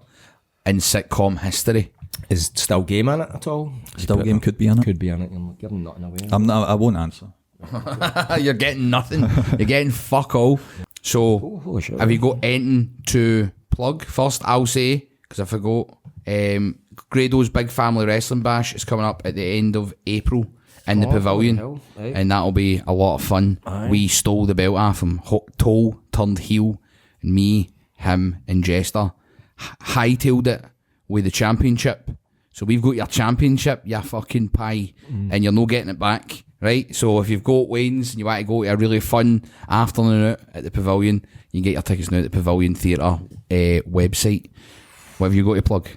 in sitcom history. Is Still Game in it at all? Still Game could be in it. Could be in it. You're giving nothing away. I won't answer. You're getting nothing. You're getting fuck all. So, have you got anything to plug? First, I'll say, because I forgot, Grado's Big Family Wrestling Bash is coming up at the end of April in the Pavilion. Right. And that'll be a lot of fun. Aye. We stole the belt off him. Toe turned heel. And me, him, and Jester hightailed it with the championship. So we've got your championship, you fucking pie, and you're not getting it back, right? So if you've got Wayne's and you want to go to a really fun afternoon out at the Pavilion, you can get your tickets now at the Pavilion Theatre website. What have you got to plug?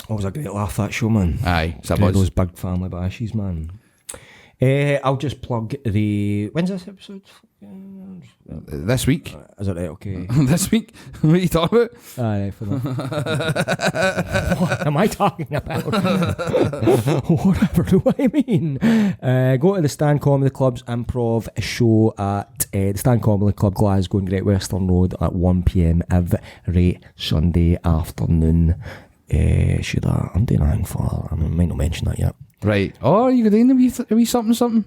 Oh, it was a great laugh, that show, man. Aye, it's those Big Family Bashes, man. I'll just plug when's this episode? This week. Is it right? Okay. This week? What are you talking about? Aye, for that. What am I talking about? Whatever do I mean? Go to the Stand Comedy Club's improv show at the Stand Comedy Club Glasgow in Great Western Road at 1 p.m. every Sunday afternoon. I'm doing anything for, I might not mention that yet. Right. Oh, you doing a wee something?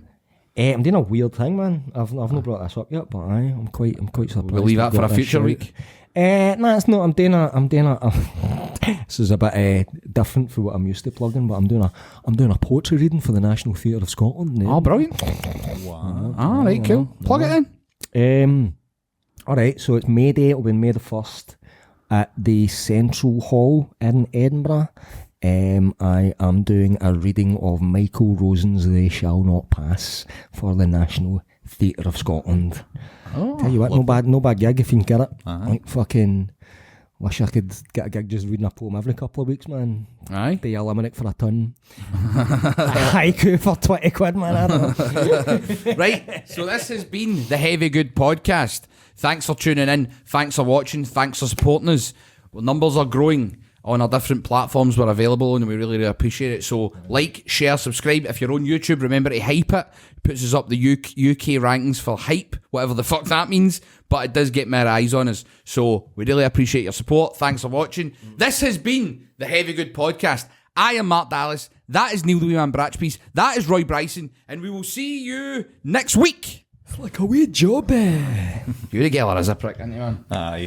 I'm doing a weird thing, man. I've not brought this up yet, but I'm quite surprised. We'll leave that for a future week. No, it's not. I'm doing a this is a bit different for what I'm used to plugging, but I'm doing a poetry reading for the National Theatre of Scotland. Oh, brilliant! Wow. All right, cool. Plug it in. All right. So it's May Day. It'll be May the 1st at the Central Hall in Edinburgh. I am doing a reading of Michael Rosen's They Shall Not Pass for the National Theatre of Scotland. Oh, tell you what, no bad gig if you can get it. Like fucking wish I could get a gig just reading a poem every couple of weeks, man. Aye. Be a limerick for a ton. Haiku for 20 quid, man. I don't know. Right, so this has been the Heavy Good Podcast. Thanks for tuning in. Thanks for watching. Thanks for supporting us. Well, numbers are growing on our different platforms. We're available and we really, really appreciate it. So like, share, subscribe. If you're on YouTube, remember to hype it. It puts us up the UK rankings for hype, whatever the fuck that means, but it does get more eyes on us. So we really appreciate your support. Thanks for watching. This has been the Heavy Good Podcast. I am Mark Dallas. That is Neil the Wee Man Bratchpiece. That is Roy Bryson. And we will see you next week. It's like a wee job. You're a geller as a prick, aren't you, man? Aye.